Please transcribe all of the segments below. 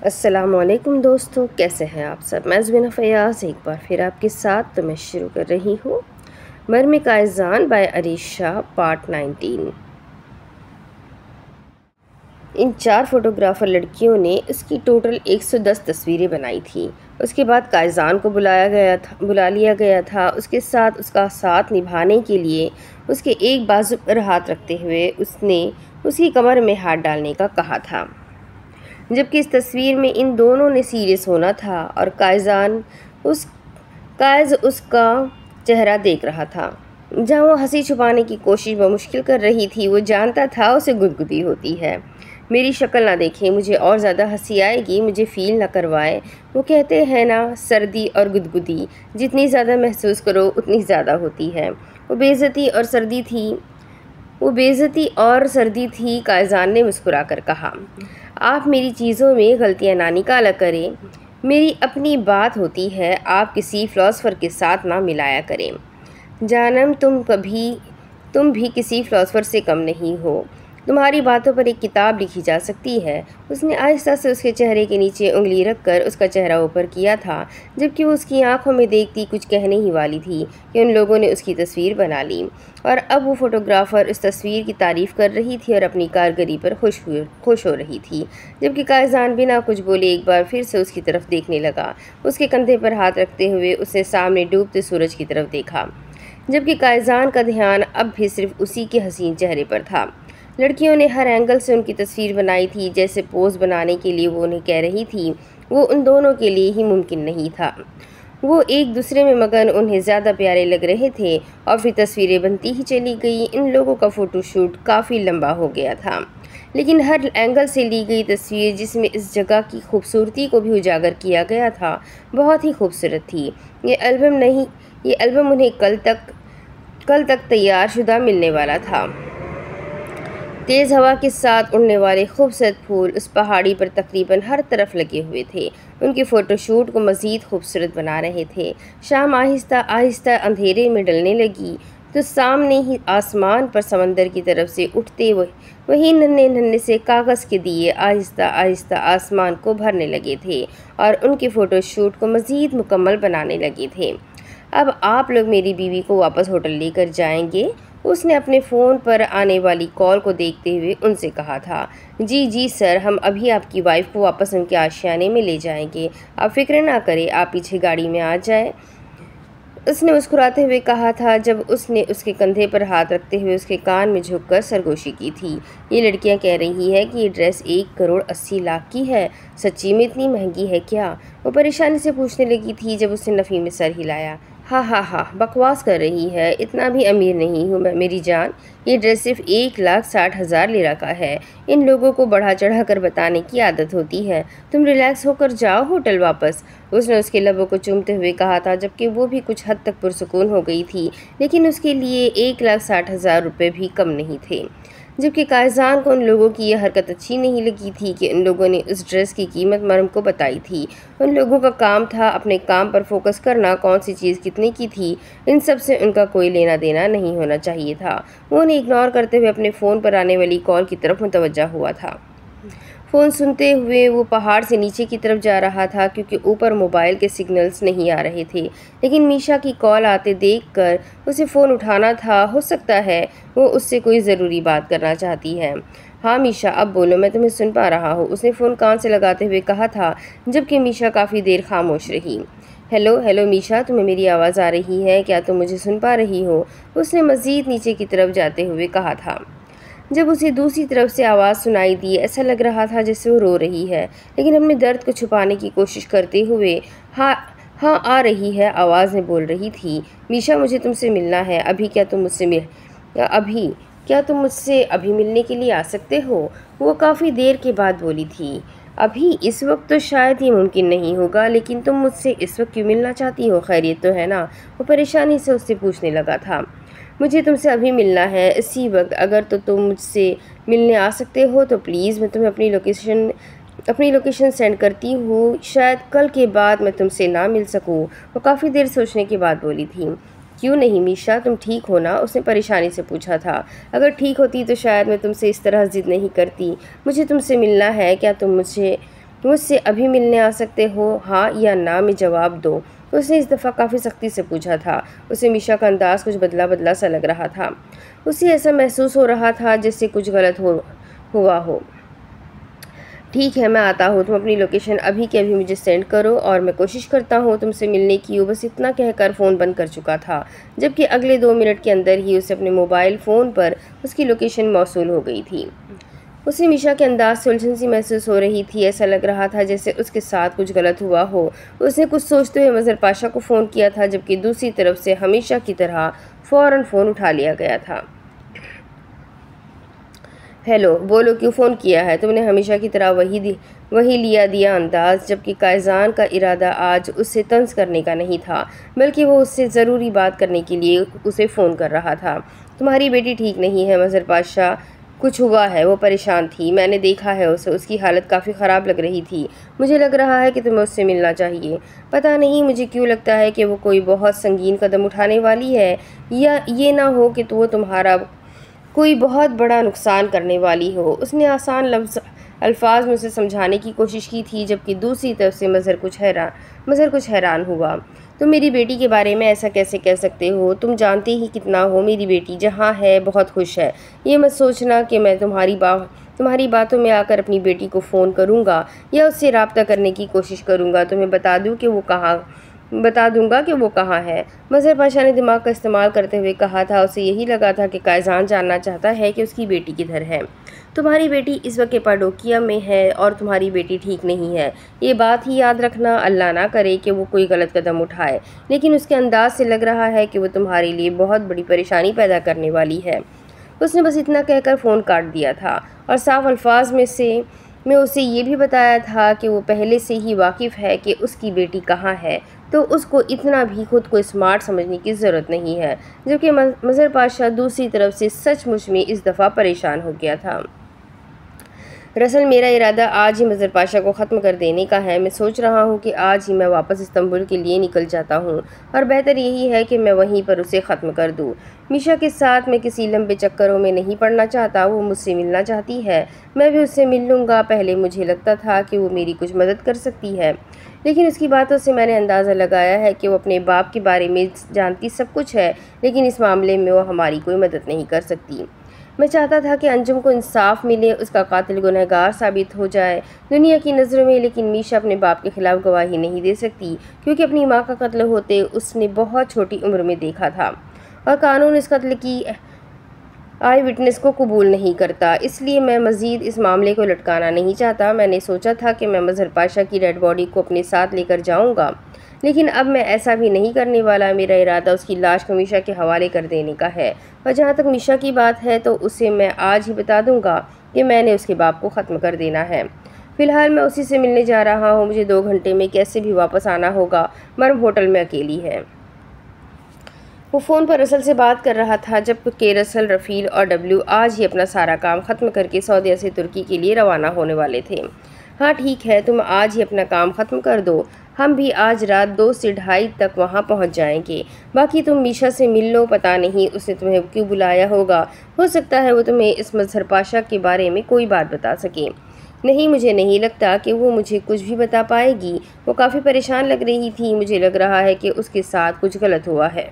अस्सलामुअलैकुम दोस्तों, कैसे हैं आप सब। मैं ज़ुबैना फ़याज़ एक बार फिर आपके साथ मैं शुरू कर रही हूँ मरमे का इज़ान बाय अरीश शाह पार्ट 19। इन 4 फ़ोटोग्राफ़र लड़कियों ने इसकी टोटल 110 तस्वीरें बनाई थी। उसके बाद कायज़ान को बुला लिया गया था। उसके साथ उसका साथ निभाने के लिए उसके एक बाजू पर हाथ रखते हुए उसने उसकी कमर में हाथ डालने का कहा था, जबकि इस तस्वीर में इन दोनों ने सीरियस होना था और कायज़ उसका चेहरा देख रहा था। जहाँ वो हंसी छुपाने की कोशिश बमुश्किल कर रही थी, वो जानता था उसे गुदगुदी होती है। मेरी शक्ल ना देखें, मुझे और ज़्यादा हंसी आएगी, मुझे फ़ील ना करवाएं। वो कहते हैं ना, सर्दी और गुदगुदी जितनी ज़्यादा महसूस करो उतनी ज़्यादा होती है। वो बेइज्जती और सर्दी थी। कायज़ान ने मुस्कुरा कर कहा, आप मेरी चीज़ों में गलतियाँ ना निकाला करें, मेरी अपनी बात होती है, आप किसी फ़िलासफ़र के साथ ना मिलाया करें। जानम, तुम भी किसी फ़िलासफ़र से कम नहीं हो, तुम्हारी बातों पर एक किताब लिखी जा सकती है। उसने आहिस्ता से उसके चेहरे के नीचे उंगली रखकर उसका चेहरा ऊपर किया था, जबकि वो उसकी आंखों में देखती कुछ कहने ही वाली थी कि उन लोगों ने उसकी तस्वीर बना ली और अब वो फ़ोटोग्राफ़र इस तस्वीर की तारीफ़ कर रही थी और अपनी कारगरी पर खुश हो रही थी। जबकि कायज़ान बिना कुछ बोले एक बार फिर से उसकी तरफ देखने लगा। उसके कंधे पर हाथ रखते हुए उसने सामने डूबते सूरज की तरफ देखा, जबकि कायज़ान का ध्यान अब भी सिर्फ उसी के हसीन चेहरे पर था। लड़कियों ने हर एंगल से उनकी तस्वीर बनाई थी, जैसे पोज बनाने के लिए वो उन्हें कह रही थी। वो उन दोनों के लिए ही मुमकिन नहीं था। वो एक दूसरे में मगन उन्हें ज़्यादा प्यारे लग रहे थे और फिर तस्वीरें बनती ही चली गई। इन लोगों का फ़ोटोशूट काफ़ी लंबा हो गया था, लेकिन हर एंगल से ली गई तस्वीर, जिसमें इस जगह की खूबसूरती को भी उजागर किया गया था, बहुत ही खूबसूरत थी। ये एल्बम उन्हें कल तक तैयार शुदा मिलने वाला था। तेज़ हवा के साथ उड़ने वाले खूबसूरत फूल उस पहाड़ी पर तकरीबन हर तरफ लगे हुए थे, उनके फ़ोटोशूट को मज़ीद खूबसूरत बना रहे थे। शाम आहिस्ता आहिस्ता अंधेरे में ढलने लगी तो सामने ही आसमान पर समंदर की तरफ से उठते वही नन्हे नन्हे से कागज़ के दिए आहिस्ता आहिस्ता आसमान को भरने लगे थे और उनके फ़ोटोशूट को मज़ीद मुकम्मल बनाने लगे थे। अब आप लोग मेरी बीवी को वापस होटल लेकर जाएंगे, उसने अपने फ़ोन पर आने वाली कॉल को देखते हुए उनसे कहा था। जी सर, हम अभी आपकी वाइफ को वापस उनके आशियाने में ले जाएंगे, आप फिक्र ना करें, आप पीछे गाड़ी में आ जाएं, उसने मुस्कुराते हुए कहा था जब उसने उसके कंधे पर हाथ रखते हुए उसके कान में झुककर सरगोशी की थी। ये लड़कियां कह रही है कि ये ड्रेस 1,80,00,000 की है, सच्ची में इतनी महंगी है क्या? वो परेशानी से पूछने लगी थी जब उसने नफ़ी में सर हिलाया। हाँ, बकवास कर रही है, इतना भी अमीर नहीं हूँ मैं मेरी जान, ये ड्रेस सिर्फ 1,60,000 लिरा का है। इन लोगों को बढ़ा चढ़ा कर बताने की आदत होती है, तुम रिलैक्स होकर जाओ होटल वापस, उसने उसके लबों को चूमते हुए कहा था, जबकि वो भी कुछ हद तक पुरसुकून हो गई थी, लेकिन उसके लिए 1,60,000 रुपये भी कम नहीं थे। जबकि कायज़ान को उन लोगों की यह हरकत अच्छी नहीं लगी थी कि उन लोगों ने उस ड्रेस की कीमत मरम को बताई थी। उन लोगों का काम था अपने काम पर फोकस करना, कौन सी चीज़ कितने की थी इन सब से उनका कोई लेना देना नहीं होना चाहिए था। वो उन्हें इग्नोर करते हुए अपने फ़ोन पर आने वाली कॉल की तरफ मुतवज्जा हुआ था। फ़ोन सुनते हुए वो पहाड़ से नीचे की तरफ जा रहा था, क्योंकि ऊपर मोबाइल के सिग्नल्स नहीं आ रहे थे। लेकिन मीशा की कॉल आते देखकर उसे फ़ोन उठाना था। हो सकता है वो उससे कोई ज़रूरी बात करना चाहती है। हाँ मीशा, अब बोलो, मैं तुम्हें सुन पा रहा हूँ, उसने फ़ोन कान से लगाते हुए कहा था, जबकि मीशा काफ़ी देर खामोश रही। हेलो मीशा, तुम्हें मेरी आवाज़ आ रही है क्या? तुम मुझे सुन पा रही हो? उसने मज़ीद नीचे की तरफ जाते हुए कहा था। जब उसे दूसरी तरफ से आवाज़ सुनाई दी, ऐसा लग रहा था जैसे वो रो रही है, लेकिन अपने दर्द को छुपाने की कोशिश करते हुए हाँ आ रही है आवाज़ में बोल रही थी। मीशा, मुझे तुमसे मिलना है, क्या तुम मुझसे अभी मिलने के लिए आ सकते हो? वो काफ़ी देर के बाद बोली थी। अभी इस वक्त तो शायद ये मुमकिन नहीं होगा, लेकिन तुम मुझसे इस वक्त क्यों मिलना चाहती हो? खैरियत तो है ना? वो परेशानी से उससे पूछने लगा था। मुझे तुमसे अभी मिलना है, इसी वक्त। अगर तो तुम मुझसे मिलने आ सकते हो तो प्लीज़ मैं तुम्हें अपनी लोकेशन सेंड करती हूँ, शायद कल के बाद मैं तुमसे ना मिल सकूँ। वो काफ़ी देर सोचने के बाद बोली थी। क्यों नहीं मीशा, तुम ठीक हो ना? उसने परेशानी से पूछा था। अगर ठीक होती तो शायद मैं तुमसे इस तरह ज़िद नहीं करती। मुझे तुमसे मिलना है, मुझसे अभी मिलने आ सकते हो, हाँ या ना में जवाब दो। उसने इस दफ़ा काफ़ी सख्ती से पूछा था। उसे मीशा का अंदाज कुछ बदला बदला सा लग रहा था। उसे ऐसा महसूस हो रहा था जैसे कुछ गलत हुआ हो। ठीक है, मैं आता हूँ, तुम अपनी लोकेशन अभी के अभी मुझे सेंड करो और मैं कोशिश करता हूँ तुमसे मिलने की। वो बस इतना कहकर फ़ोन बंद कर चुका था, जबकि अगले 2 मिनट के अंदर ही उसे अपने मोबाइल फ़ोन पर उसकी लोकेशन मौसूल हो गई थी। उसे मीशा के अंदाज से उलझन सी महसूस हो रही थी। ऐसा लग रहा था जैसे उसके साथ कुछ गलत हुआ हो। उसने कुछ सोचते हुए मज़हर पाशा को फ़ोन किया था, जबकि दूसरी तरफ से हमेशा की तरह फ़ौरन फ़ोन उठा लिया गया था। हेलो, बोलो, क्यों फ़ोन किया है? तुमने हमेशा की तरह वही लिया दिया अंदाज, जबकि कायजान का इरादा आज उससे तंज करने का नहीं था, बल्कि वो उससे ज़रूरी बात करने के लिए उसे फ़ोन कर रहा था। तुम्हारी बेटी ठीक नहीं है मज़हर पाशा, कुछ हुआ है। वो परेशान थी, मैंने देखा है उसे, उसकी हालत काफ़ी ख़राब लग रही थी। मुझे लग रहा है कि तुम्हें उससे मिलना चाहिए। पता नहीं मुझे क्यों लगता है कि वो कोई बहुत संगीन कदम उठाने वाली है, या ये ना हो कि तो वो तुम्हारा कोई बहुत बड़ा नुकसान करने वाली हो। उसने आसान अल्फाज में उसे समझाने की कोशिश की थी, जबकि दूसरी तरफ से मज़हर कुछ हैरान हुआ। तुम मेरी बेटी के बारे में ऐसा कैसे कह सकते हो? तुम जानते ही कितना हो, मेरी बेटी जहाँ है बहुत खुश है। ये मत सोचना कि मैं तुम्हारी बातों में आकर अपनी बेटी को फ़ोन करूँगा या उससे रब्ता करने की कोशिश करूँगा। तुम्हें बता दूंगा कि वो कहाँ है। मज़हर पाशा ने दिमाग का इस्तेमाल करते हुए कहा था। उसे यही लगा था कि कायजान जानना चाहता है कि उसकी बेटी किधर है। तुम्हारी बेटी इस वक्त कैपाडोकिया में है और तुम्हारी बेटी ठीक नहीं है। ये बात ही याद रखना, अल्लाह ना करे कि वो कोई गलत कदम उठाए, लेकिन उसके अंदाज से लग रहा है कि वो तुम्हारे लिए बहुत बड़ी परेशानी पैदा करने वाली है। उसने बस इतना कहकर फ़ोन काट दिया था और साफ अल्फाज में उसे ये भी बताया था कि वो पहले से ही वाकिफ़ है कि उसकी बेटी कहाँ है, तो उसको इतना भी खुद को स्मार्ट समझने की ज़रूरत नहीं है। जबकि मज़हर पाशा दूसरी तरफ से सचमुच में इस दफ़ा परेशान हो गया था। दरअसल मेरा इरादा आज ही मज़हर पाशा को ख़त्म कर देने का है। मैं सोच रहा हूँ कि आज ही मैं वापस इस्तांबुल के लिए निकल जाता हूँ और बेहतर यही है कि मैं वहीं पर उसे ख़त्म कर दूँ। मीशा के साथ मैं किसी लंबे चक्करों में नहीं पड़ना चाहता। वो मुझसे मिलना चाहती है, मैं भी उससे मिल लूँगा। पहले मुझे लगता था कि वो मेरी कुछ मदद कर सकती है, लेकिन उसकी बातों से मैंने अंदाज़ा लगाया है कि वो अपने बाप के बारे में जानती सब कुछ है, लेकिन इस मामले में वो हमारी कोई मदद नहीं कर सकती। मैं चाहता था कि अंजुम को इंसाफ मिले, उसका कातिल गुनहगार साबित हो जाए दुनिया की नज़रों में, लेकिन मीशा अपने बाप के खिलाफ गवाही नहीं दे सकती, क्योंकि अपनी माँ का कत्ल होते उसने बहुत छोटी उम्र में देखा था और कानून इस कत्ल की आई विटनेस को कबूल नहीं करता। इसलिए मैं मज़ीद इस मामले को लटकाना नहीं चाहता। मैंने सोचा था कि मैं मज़हर पाशा की डेड बॉडी को अपने साथ लेकर जाऊंगा, लेकिन अब मैं ऐसा भी नहीं करने वाला। मेरा इरादा उसकी लाश को मीशा के हवाले कर देने का है, और जहाँ तक मीशा की बात है तो उसे मैं आज ही बता दूंगा कि मैंने उसके बाप को ख़त्म कर देना है। फ़िलहाल मैं उसी से मिलने जा रहा हूँ। मुझे 2 घंटे में कैसे भी वापस आना होगा। मरम होटल में अकेली है। वो फ़ोन पर रसल से बात कर रहा था जब के रसल, रफ़ील और डब्ल्यू आज ही अपना सारा काम ख़त्म करके सऊदीया से तुर्की के लिए रवाना होने वाले थे। हाँ ठीक है, तुम आज ही अपना काम ख़त्म कर दो, हम भी आज रात 2 से 2:30 तक वहाँ पहुँच जाएंगे। बाकी तुम मीशा से मिल लो। पता नहीं उसने तुम्हें क्यों बुलाया होगा, हो सकता है वो तुम्हें इस मज़हर पाशा के बारे में कोई बात बता सके। नहीं, मुझे नहीं लगता कि वो मुझे कुछ भी बता पाएगी। वो काफ़ी परेशान लग रही थी। मुझे लग रहा है कि उसके साथ कुछ गलत हुआ है।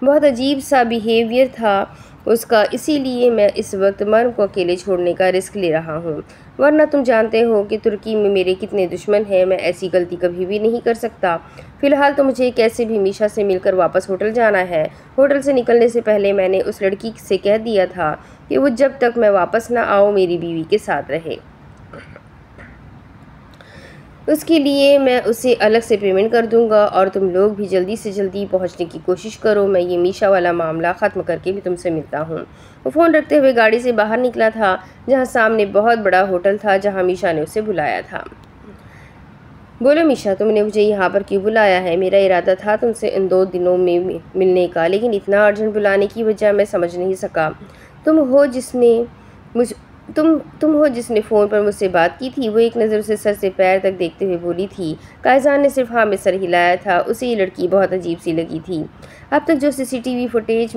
बहुत अजीब सा बिहेवियर था उसका, इसीलिए मैं इस वक्त मर्म को अकेले छोड़ने का रिस्क ले रहा हूँ। वरना तुम जानते हो कि तुर्की में मेरे कितने दुश्मन हैं। मैं ऐसी गलती कभी भी नहीं कर सकता। फ़िलहाल तो मुझे कैसे भी मीशा से मिलकर वापस होटल जाना है। होटल से निकलने से पहले मैंने उस लड़की से कह दिया था कि वो जब तक मैं वापस ना आऊँ मेरी बीवी के साथ रहे। उसके लिए मैं उसे अलग से पेमेंट कर दूंगा, और तुम लोग भी जल्दी से जल्दी पहुंचने की कोशिश करो। मैं ये मीशा वाला मामला ख़त्म करके भी तुमसे मिलता हूँ। वो फ़ोन रखते हुए गाड़ी से बाहर निकला था, जहाँ सामने बहुत बड़ा होटल था जहाँ मीशा ने उसे बुलाया था। बोलो मीशा, तुमने मुझे यहाँ पर क्यों बुलाया है? मेरा इरादा था तुमसे इन 2 दिनों में मिलने का, लेकिन इतना अर्जेंट बुलाने की वजह मैं समझ नहीं सका। तुम हो जिसने फ़ोन पर मुझसे बात की थी। वो एक नज़र उसे सर से पैर तक देखते हुए बोली थी। कायजान ने सिर्फ हाँ में सर हिलाया था। उसे ये लड़की बहुत अजीब सी लगी थी। अब तक जो CCTV फुटेज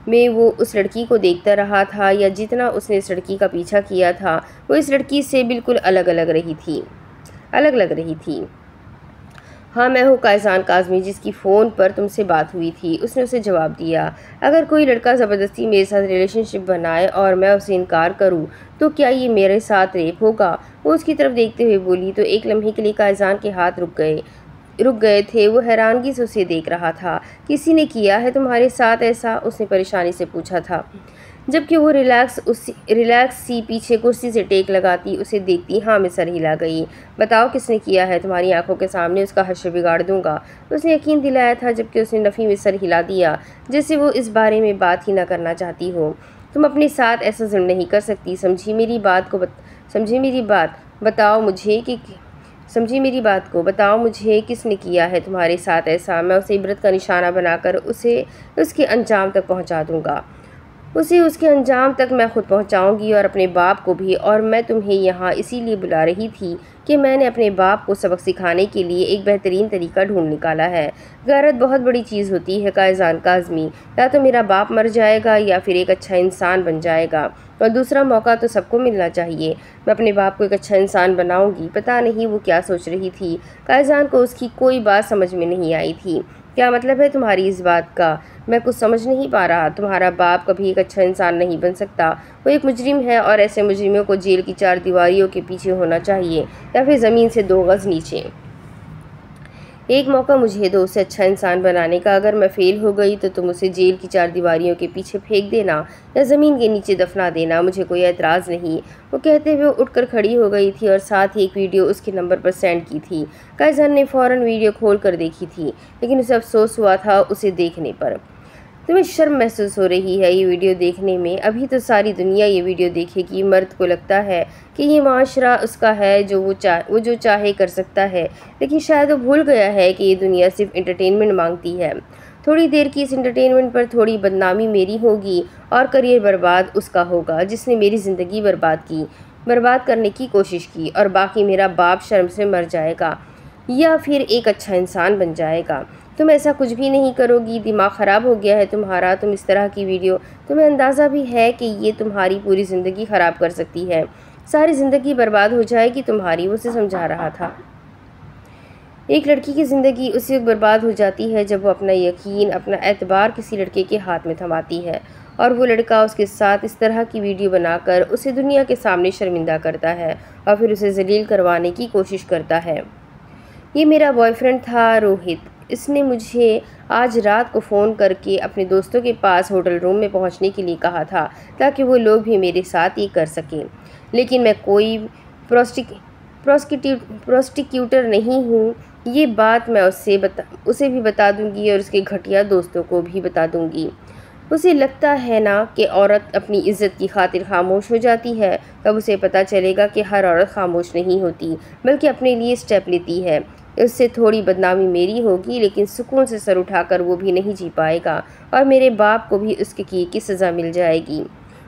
में वो उस लड़की को देखता रहा था, या जितना उसने इस लड़की का पीछा किया था, वो इस लड़की से बिल्कुल अलग अलग रही थी। अलग लग रही थी। हाँ, मैं हूँ कायसान काज़मी, जिसकी फ़ोन पर तुमसे बात हुई थी। उसने उसे जवाब दिया। अगर कोई लड़का ज़बरदस्ती मेरे साथ रिलेशनशिप बनाए और मैं उसे इनकार करूँ तो क्या ये मेरे साथ रेप होगा? वो उसकी तरफ देखते हुए बोली तो एक लम्हे के लिए कायसान के हाथ रुक गए थे। वो हैरानगी से उसे देख रहा था। किसी ने किया है तुम्हारे साथ ऐसा? उसने परेशानी से पूछा था, जबकि वो रिलैक्स सी पीछे कुर्सी से टेक लगाती उसे देखती। हाँ, मैं सर हिला गई। बताओ किसने किया है? तुम्हारी आंखों के सामने उसका हश्र बिगाड़ दूंगा। उसने यकीन दिलाया था, जबकि उसने नफ़ी में सर हिला दिया, जैसे वो इस बारे में बात ही ना करना चाहती हो। तुम अपने साथ ऐसा जुल्म नहीं कर सकती। समझी मेरी बात को बताओ मुझे किसने किया है तुम्हारे साथ ऐसा? मैं उसे इबरत का निशाना बनाकर उसे उसके अंजाम तक पहुंचा दूंगा। उसके अंजाम तक मैं खुद पहुंचाऊंगी और अपने बाप को भी। और मैं तुम्हें यहाँ इसीलिए बुला रही थी कि मैंने अपने बाप को सबक सिखाने के लिए एक बेहतरीन तरीका ढूंढ निकाला है। गैरत बहुत बड़ी चीज़ होती है कायसान काज़मी। या तो मेरा बाप मर जाएगा या फिर एक अच्छा इंसान बन जाएगा, और दूसरा मौका तो सबको मिलना चाहिए। मैं अपने बाप को एक अच्छा इंसान बनाऊंगी। पता नहीं वो क्या सोच रही थी। कायसान को उसकी कोई बात समझ में नहीं आई थी। क्या मतलब है तुम्हारी इस बात का? मैं कुछ समझ नहीं पा रहा। तुम्हारा बाप कभी एक अच्छा इंसान नहीं बन सकता। वो एक मुजरिम है और ऐसे मुजरिमों को जेल की 4 दीवारियों के पीछे होना चाहिए या फिर ज़मीन से 2 गज़ नीचे। एक मौका मुझे दो उसे अच्छा इंसान बनाने का। अगर मैं फ़ेल हो गई तो तुम उसे जेल की 4 दीवारियों के पीछे फेंक देना या ज़मीन के नीचे दफना देना। मुझे कोई एतराज़ नहीं। वो कहते हुए उठकर खड़ी हो गई थी और साथ ही एक वीडियो उसके नंबर पर सेंड की थी। कायसान ने फ़ौरन वीडियो खोल कर देखी थी, लेकिन उसे अफसोस हुआ था उसे देखने पर। तुम्हें शर्म महसूस हो रही है ये वीडियो देखने में? अभी तो सारी दुनिया ये वीडियो देखेगी। मर्द को लगता है कि ये माशरा उसका है, वो जो चाहे कर सकता है, लेकिन शायद वो भूल गया है कि ये दुनिया सिर्फ एंटरटेनमेंट मांगती है। थोड़ी देर की इस एंटरटेनमेंट पर थोड़ी बदनामी मेरी होगी और करियर बर्बाद उसका होगा जिसने मेरी ज़िंदगी बर्बाद करने की कोशिश की, और बाकी मेरा बाप शर्म से मर जाएगा या फिर एक अच्छा इंसान बन जाएगा। तुम ऐसा कुछ भी नहीं करोगी। दिमाग ख़राब हो गया है तुम्हारा? तुम इस तरह की वीडियो, तुम्हें अंदाज़ा भी है कि ये तुम्हारी पूरी ज़िंदगी ख़राब कर सकती है। सारी ज़िंदगी बर्बाद हो जाएगी तुम्हारी। वो उसे समझा रहा था। एक लड़की की ज़िंदगी उसी वक्त बर्बाद हो जाती है जब वो अपना यकीन, अपना एतबार किसी लड़के के हाथ में थमाती है, और वो लड़का उसके साथ इस तरह की वीडियो बनाकर उसे दुनिया के सामने शर्मिंदा करता है और फिर उसे जलील करवाने की कोशिश करता है। ये मेरा बॉयफ्रेंड था रोहित। इसने मुझे आज रात को फ़ोन करके अपने दोस्तों के पास होटल रूम में पहुंचने के लिए कहा था ताकि वो लोग भी मेरे साथ ये कर सकें, लेकिन मैं कोई प्रोस्टिक्यूटर नहीं हूँ। ये बात मैं उसे भी बता दूंगी और उसके घटिया दोस्तों को भी बता दूंगी। उसे लगता है ना कि औरत अपनी इज़्ज़त की खातिर खामोश हो जाती है, तब उसे पता चलेगा कि हर औरत खामोश नहीं होती बल्कि अपने लिए स्टेप लेती है। उससे थोड़ी बदनामी मेरी होगी, लेकिन सुकून से सर उठाकर वो भी नहीं जी पाएगा और मेरे बाप को भी उसके किए की सज़ा मिल जाएगी।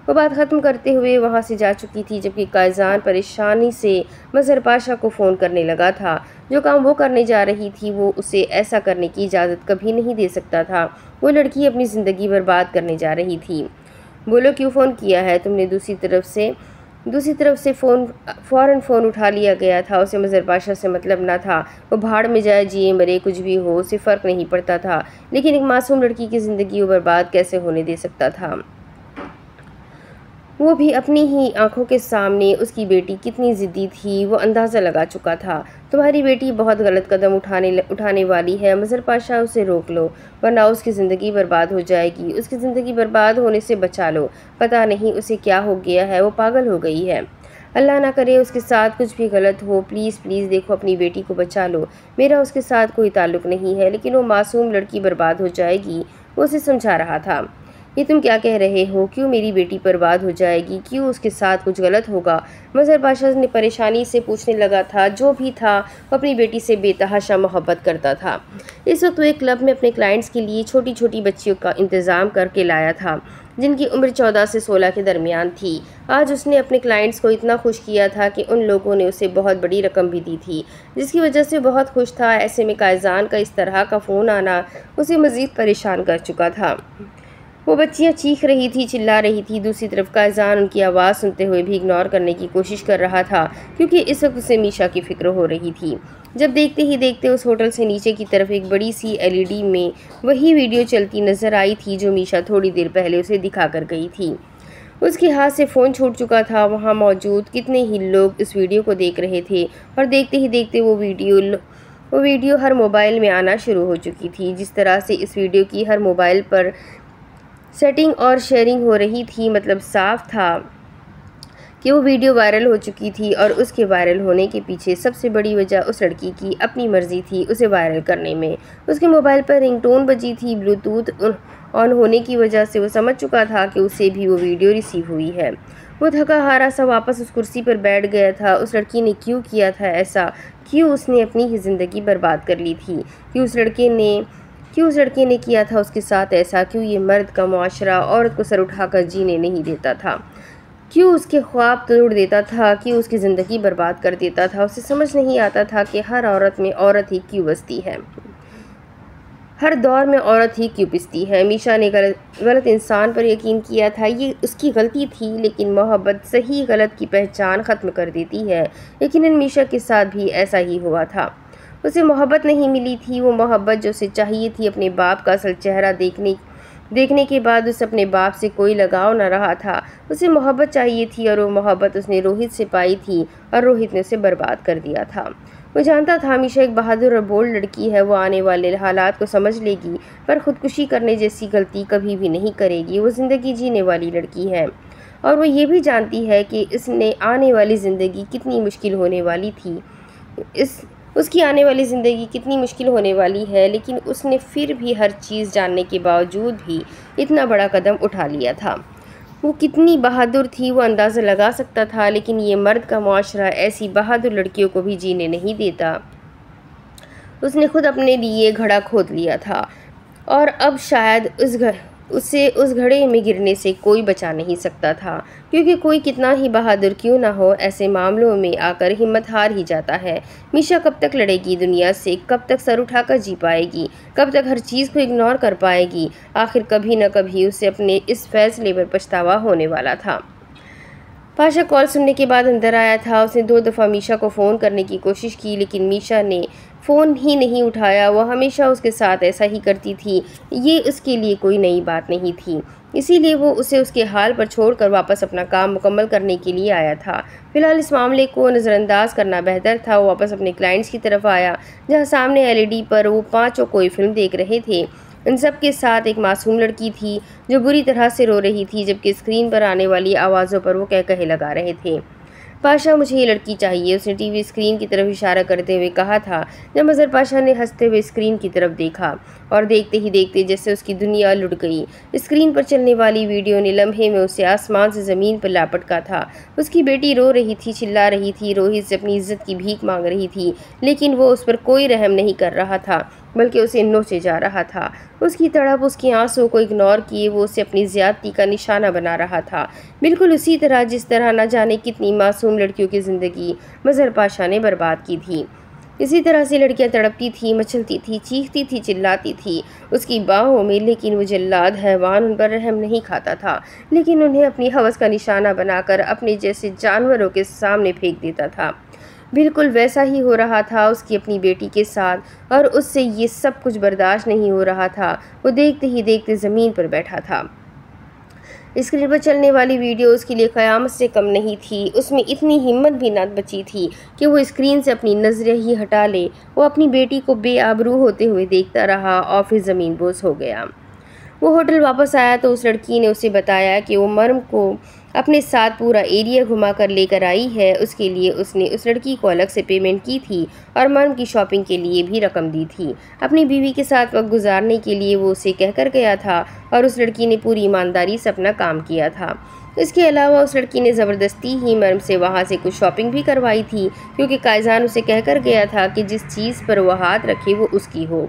वो बात ख़त्म करते हुए वहाँ से जा चुकी थी, जबकि कायसान परेशानी से मज़हर पाशा को फ़ोन करने लगा था। जो काम वो करने जा रही थी वो उसे ऐसा करने की इजाज़त कभी नहीं दे सकता था। वो लड़की अपनी ज़िंदगी बर्बाद करने जा रही थी। बोलो क्यों फ़ोन किया है तुमने? दूसरी तरफ से फ़ौरन फ़ोन उठा लिया गया था। उसे मज़हर पाशा से मतलब ना था। वो भाड़ में जाए, जिए मरे, कुछ भी हो, उसे फ़र्क नहीं पड़ता था, लेकिन एक मासूम लड़की की ज़िंदगी वो बर्बाद कैसे होने दे सकता था? वो भी अपनी ही आंखों के सामने। उसकी बेटी कितनी ज़िद्दी थी वो अंदाज़ा लगा चुका था। तुम्हारी बेटी बहुत गलत कदम उठाने वाली है। मज़हर पाशा, उसे रोक लो वरना उसकी ज़िंदगी बर्बाद हो जाएगी। उसकी ज़िंदगी बर्बाद होने से बचा लो। पता नहीं उसे क्या हो गया है, वो पागल हो गई है। अल्लाह ना करे उसके साथ कुछ भी गलत हो। प्लीज़ प्लीज़ देखो, अपनी बेटी को बचा लो। मेरा उसके साथ कोई ताल्लुक़ नहीं है, लेकिन वो मासूम लड़की बर्बाद हो जाएगी। वो उसे समझा रहा था। ये तुम क्या कह रहे हो? क्यों मेरी बेटी बर्बाद हो जाएगी? क्यों उसके साथ कुछ गलत होगा? मज़हर पाशा ने परेशानी से पूछने लगा था। जो भी था वो अपनी बेटी से बेतहाशा मोहब्बत करता था। इस वक्त वो एक क्लब में अपने क्लाइंट्स के लिए छोटी छोटी बच्चियों का इंतज़ाम करके लाया था जिनकी उम्र 14 से 16 के दरमियान थी। आज उसने अपने क्लाइंट्स को इतना खुश किया था कि उन लोगों ने उसे बहुत बड़ी रकम भी दी थी, जिसकी वजह से बहुत खुश था। ऐसे में कायसान का इस तरह का फ़ोन आना उसे मज़ीद परेशान कर चुका था। वो बच्चियां चीख रही थी, चिल्ला रही थी। दूसरी तरफ कायजान उनकी आवाज़ सुनते हुए भी इग्नोर करने की कोशिश कर रहा था, क्योंकि इस वक्त उसे मीशा की फ़िक्र हो रही थी। जब देखते ही देखते उस होटल से नीचे की तरफ एक बड़ी सी LED में वही वीडियो चलती नज़र आई थी जो मीशा थोड़ी देर पहले उसे दिखा कर गई थी। उसके हाथ से फ़ोन छूट चुका था। वहाँ मौजूद कितने ही लोग इस वीडियो को देख रहे थे और देखते ही देखते वो वीडियो हर मोबाइल में आना शुरू हो चुकी थी। जिस तरह से इस वीडियो की हर मोबाइल पर सेटिंग और शेयरिंग हो रही थी, मतलब साफ था कि वो वीडियो वायरल हो चुकी थी और उसके वायरल होने के पीछे सबसे बड़ी वजह उस लड़की की अपनी मर्ज़ी थी उसे वायरल करने में। उसके मोबाइल पर रिंगटोन बजी थी। ब्लूटूथ ऑन होने की वजह से वो समझ चुका था कि उसे भी वो वीडियो रिसीव हुई है। वो थका हारा सा वापस उस कुर्सी पर बैठ गया था। उस लड़की ने क्यों किया था ऐसा? क्यों उसने अपनी ही ज़िंदगी बर्बाद कर ली थी? क्यों उस लड़के ने किया था उसके साथ ऐसा? क्यों ये मर्द का मुआशरा औरत को सर उठाकर जीने नहीं देता था? क्यों उसके ख्वाब तोड़ देता था? क्यों उसकी ज़िंदगी बर्बाद कर देता था? उसे समझ नहीं आता था कि हर औरत में औरत ही क्यों बसती है, हर दौर में औरत ही क्यों पिसती है। मीशा ने गलत इंसान पर यकीन किया था। ये उसकी गलती थी, लेकिन मोहब्बत सही गलत की पहचान ख़त्म कर देती है। यकीनन मीशा के साथ भी ऐसा ही हुआ था। उसे मोहब्बत नहीं मिली थी, वो मोहब्बत जो उसे चाहिए थी। अपने बाप का असल चेहरा देखने के बाद उसे अपने बाप से कोई लगाव न रहा था। उसे मोहब्बत चाहिए थी और वो मोहब्बत उसने रोहित से पाई थी और रोहित ने उसे बर्बाद कर दिया था। वो जानता था मीशा एक बहादुर और बोल्ड लड़की है। वो आने वाले हालात को समझ लेगी, पर खुदकुशी करने जैसी गलती कभी भी नहीं करेगी। वो ज़िंदगी जीने वाली लड़की है और वो ये भी जानती है कि इसने आने वाली ज़िंदगी कितनी मुश्किल होने वाली थी। उसकी आने वाली ज़िंदगी कितनी मुश्किल होने वाली है, लेकिन उसने फिर भी हर चीज़ जानने के बावजूद भी इतना बड़ा कदम उठा लिया था। वो कितनी बहादुर थी वो अंदाज़ा लगा सकता था, लेकिन ये मर्द का मुआशरा ऐसी बहादुर लड़कियों को भी जीने नहीं देता। उसने खुद अपने लिए घड़ा खोद लिया था और अब शायद उसे उस घड़े में गिरने से कोई बचा नहीं सकता था, क्योंकि कोई कितना ही बहादुर क्यों ना हो, ऐसे मामलों में आकर हिम्मत हार ही जाता है। मीशा कब तक लड़ेगी दुनिया से? कब तक सर उठाकर जी पाएगी? कब तक हर चीज़ को इग्नोर कर पाएगी? आखिर कभी न कभी उसे अपने इस फैसले पर पछतावा होने वाला था। पाशा कॉल सुनने के बाद अंदर आया था। उसने 2 दफ़ा मीशा को फ़ोन करने की कोशिश की, लेकिन मीशा ने फ़ोन ही नहीं उठाया। वो हमेशा उसके साथ ऐसा ही करती थी। ये उसके लिए कोई नई बात नहीं थी, इसीलिए वो उसे उसके हाल पर छोड़कर वापस अपना काम मुकम्मल करने के लिए आया था। फ़िलहाल इस मामले को नज़रअंदाज करना बेहतर था। वो वापस अपने क्लाइंट्स की तरफ आया, जहाँ सामने LED पर वो पाँचों कोई फ़िल्म देख रहे थे। इन सब के साथ एक मासूम लड़की थी जो बुरी तरह से रो रही थी, जबकि स्क्रीन पर आने वाली आवाज़ों पर वो कह लगा रहे थे। पाशा, मुझे ये लड़की चाहिए, उसने टीवी स्क्रीन की तरफ इशारा करते हुए कहा था। जब मज़हर पाशा ने हंसते हुए स्क्रीन की तरफ देखा और देखते ही देखते जैसे उसकी दुनिया लुट गई। स्क्रीन पर चलने वाली वीडियो ने लम्हे में उसे आसमान से ज़मीन पर लापटका था। उसकी बेटी रो रही थी, चिल्ला रही थी, रोहित से अपनी इज्जत की भीख मांग रही थी, लेकिन वो उस पर कोई रहम नहीं कर रहा था, बल्कि उसे नोचे जा रहा था। उसकी तड़प, उसकी आंसुओं को इग्नोर किए वो उसे अपनी ज़्यादती का निशाना बना रहा था, बिल्कुल उसी तरह जिस तरह न जाने कितनी मासूम लड़कियों की ज़िंदगी मज़हर पाशा ने बर्बाद की थी। इसी तरह से लड़कियां तड़पती थी, मचलती थी, चीखती थी, चिल्लाती थी उसकी बाहों में, लेकिन वो जल्लाद हैवान उन पर रहम नहीं खाता था, लेकिन उन्हें अपनी हवस का निशाना बनाकर अपने जैसे जानवरों के सामने फेंक देता था। बिल्कुल वैसा ही हो रहा था उसकी अपनी बेटी के साथ, और उससे ये सब कुछ बर्दाश्त नहीं हो रहा था। वो देखते ही देखते ज़मीन पर बैठा था। स्क्रीन पर चलने वाली वीडियो उसके लिए क़यामत से कम नहीं थी। उसमें इतनी हिम्मत भी न बची थी कि वो स्क्रीन से अपनी नज़रें ही हटा ले। वो अपनी बेटी को बेआबरू होते हुए देखता रहा और फिर ज़मीन बोस हो गया। वो होटल वापस आया तो उस लड़की ने उसे बताया कि वो मर्म को अपने साथ पूरा एरिया घुमा कर लेकर आई है। उसके लिए उसने उस लड़की को अलग से पेमेंट की थी और मर्म की शॉपिंग के लिए भी रकम दी थी। अपनी बीवी के साथ वक्त गुजारने के लिए वो उसे कहकर गया था और उस लड़की ने पूरी ईमानदारी से अपना काम किया था। इसके अलावा उस लड़की ने ज़बरदस्ती ही मर्म से वहाँ से कुछ शॉपिंग भी करवाई थी, क्योंकि कायजान उसे कहकर गया था कि जिस चीज़ पर वह हाथ रखे वो उसकी हो।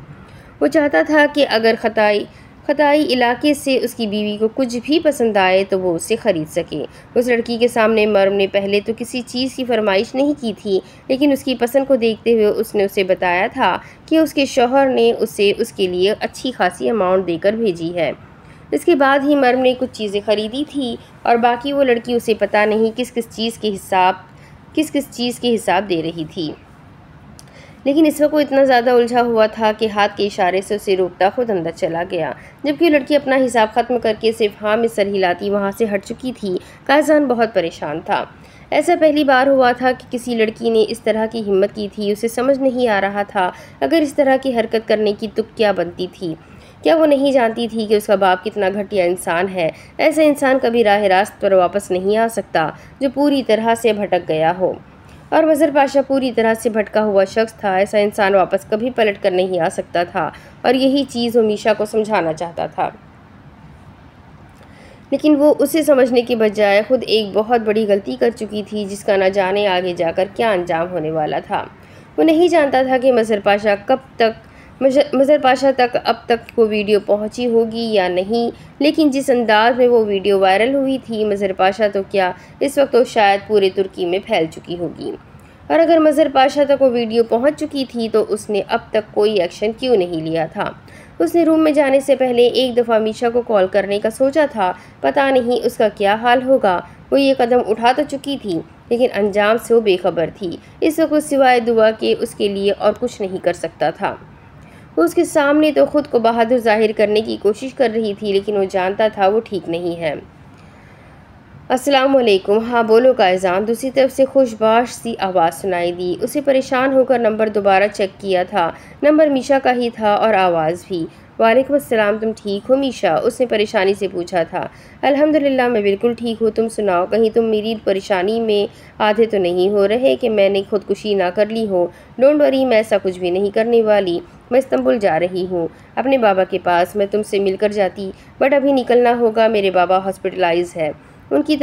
वो चाहता था कि अगर खताई इलाके से उसकी बीवी को कुछ भी पसंद आए तो वो उसे ख़रीद सके। उस लड़की के सामने मर्म ने पहले तो किसी चीज़ की फरमाइश नहीं की थी, लेकिन उसकी पसंद को देखते हुए उसने उसे बताया था कि उसके शौहर ने उसे उसके लिए अच्छी खासी अमाउंट देकर भेजी है। इसके बाद ही मर्म ने कुछ चीज़ें ख़रीदी थी और बाकी वो लड़की उसे पता नहीं किस किस चीज़ के हिसाब दे रही थी। लेकिन इस वक्त वो इतना ज़्यादा उलझा हुआ था कि हाथ के इशारे से उसे रोकता खुद अंदर चला गया। जबकि लड़की अपना हिसाब ख़त्म करके सिर्फ हाँ में सर हिलाती वहाँ से हट चुकी थी। कायजान बहुत परेशान था। ऐसा पहली बार हुआ था कि किसी लड़की ने इस तरह की हिम्मत की थी। उसे समझ नहीं आ रहा था अगर इस तरह की हरकत करने की तुक क्या बनती थी। क्या वो नहीं जानती थी कि उसका बाप कितना घटिया इंसान है। ऐसा इंसान कभी राह रास्त पर वापस नहीं आ सकता जो पूरी तरह से भटक गया हो। और मज़हर पाशा पूरी तरह से भटका हुआ शख्स था। ऐसा इंसान वापस कभी पलट कर नहीं आ सकता था और यही चीज़ वो मीशा को समझाना चाहता था। लेकिन वो उसे समझने के बजाय खुद एक बहुत बड़ी गलती कर चुकी थी जिसका न जाने आगे जाकर क्या अंजाम होने वाला था। वो नहीं जानता था कि मज़हर पाशा तक अब तक वो वीडियो पहुंची होगी या नहीं, लेकिन जिस अंदाज में वो वीडियो वायरल हुई थी, मज़हर पाशा तो क्या इस वक्त तो शायद पूरे तुर्की में फैल चुकी होगी। और अगर मज़हर पाशा तक वो वीडियो पहुंच चुकी थी तो उसने अब तक कोई एक्शन क्यों नहीं लिया था। उसने रूम में जाने से पहले एक दफ़ा मीशा को कॉल करने का सोचा था। पता नहीं उसका क्या हाल होगा। वो ये कदम उठा तो चुकी थी लेकिन अंजाम से वो बेखबर थी। इस वक्त सिवाय दुआ के उसके लिए और कुछ नहीं कर सकता था। वो उसके सामने तो खुद को बहादुर जाहिर करने की कोशिश कर रही थी लेकिन वो जानता था वो ठीक नहीं है। अस्सलाम वालेकुम। हाँ बोलो कायजान। दूसरी तरफ से खुशबाश सी आवाज़ सुनाई दी। उसे परेशान होकर नंबर दोबारा चेक किया था। नंबर मीशा का ही था और आवाज़ भी। वालेकुम अस्सलाम, तुम ठीक हो मीशा? उसने परेशानी से पूछा था। अल्हम्दुलिल्लाह मैं बिल्कुल ठीक हूँ, तुम सुनाओ, कहीं तुम मेरी परेशानी में आधे तो नहीं हो रहे कि मैंने खुदकुशी ना कर ली हो। डोंट वरी, मैं ऐसा कुछ भी नहीं करने वाली। मैं इस्तांबुल जा रही हूँ अपने बाबा के पास। मैं तुमसे मिलकर जाती बट अभी निकलना होगा। मेरे बाबा हॉस्पिटलाइज है। उनकी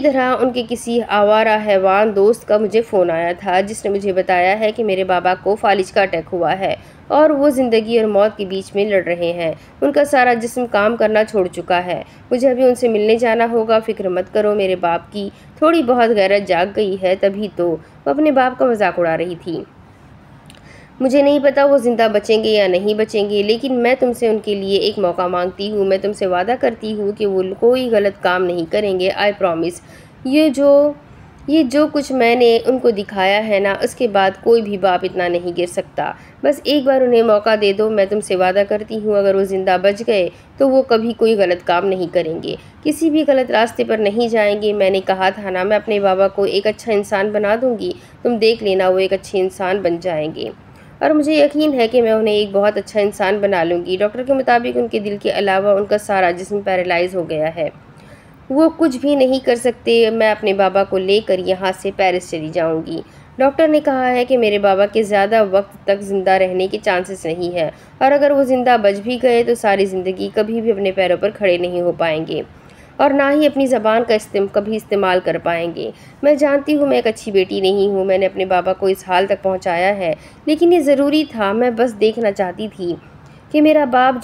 तरह उनके किसी आवारा हैवान दोस्त का मुझे फ़ोन आया था जिसने मुझे बताया है कि मेरे बाबा को फालिज का अटैक हुआ है और वो ज़िंदगी और मौत के बीच में लड़ रहे हैं। उनका सारा जिस्म काम करना छोड़ चुका है। मुझे अभी उनसे मिलने जाना होगा। फ़िक्र मत करो, मेरे बाप की थोड़ी बहुत गैरत जाग गई है। तभी तो वो अपने बाप का मजाक उड़ा रही थी। मुझे नहीं पता वो ज़िंदा बचेंगे या नहीं बचेंगे, लेकिन मैं तुमसे उनके लिए एक मौका मांगती हूँ। मैं तुमसे वादा करती हूँ कि वो कोई गलत काम नहीं करेंगे। I promise. ये जो कुछ मैंने उनको दिखाया है ना, उसके बाद कोई भी बाप इतना नहीं गिर सकता। बस एक बार उन्हें मौका दे दो। मैं तुमसे वादा करती हूँ अगर वो ज़िंदा बच गए तो वो कभी कोई गलत काम नहीं करेंगे, किसी भी गलत रास्ते पर नहीं जाएंगे। मैंने कहा था ना, मैं अपने बाबा को एक अच्छा इंसान बना दूँगी। तुम देख लेना, वो एक अच्छे इंसान बन जाएंगे और मुझे यकीन है कि मैं उन्हें एक बहुत अच्छा इंसान बना लूँगी। डॉक्टर के मुताबिक उनके दिल के अलावा उनका सारा जिस्म पैरालाइज हो गया है। वो कुछ भी नहीं कर सकते। मैं अपने बाबा को लेकर यहाँ से पेरिस चली जाऊँगी। डॉक्टर ने कहा है कि मेरे बाबा के ज़्यादा वक्त तक ज़िंदा रहने के चांसेस नहीं है और अगर वो ज़िंदा बच भी गए तो सारी ज़िंदगी कभी भी अपने पैरों पर खड़े नहीं हो पाएंगे और ना ही अपनी ज़बान का कभी इस्तेमाल कर पाएंगे। मैं जानती हूँ मैं एक अच्छी बेटी नहीं हूँ। मैंने अपने बाबा को इस हाल तक पहुँचाया है, लेकिन ये ज़रूरी था। मैं बस देखना चाहती थी कि मेरा बाप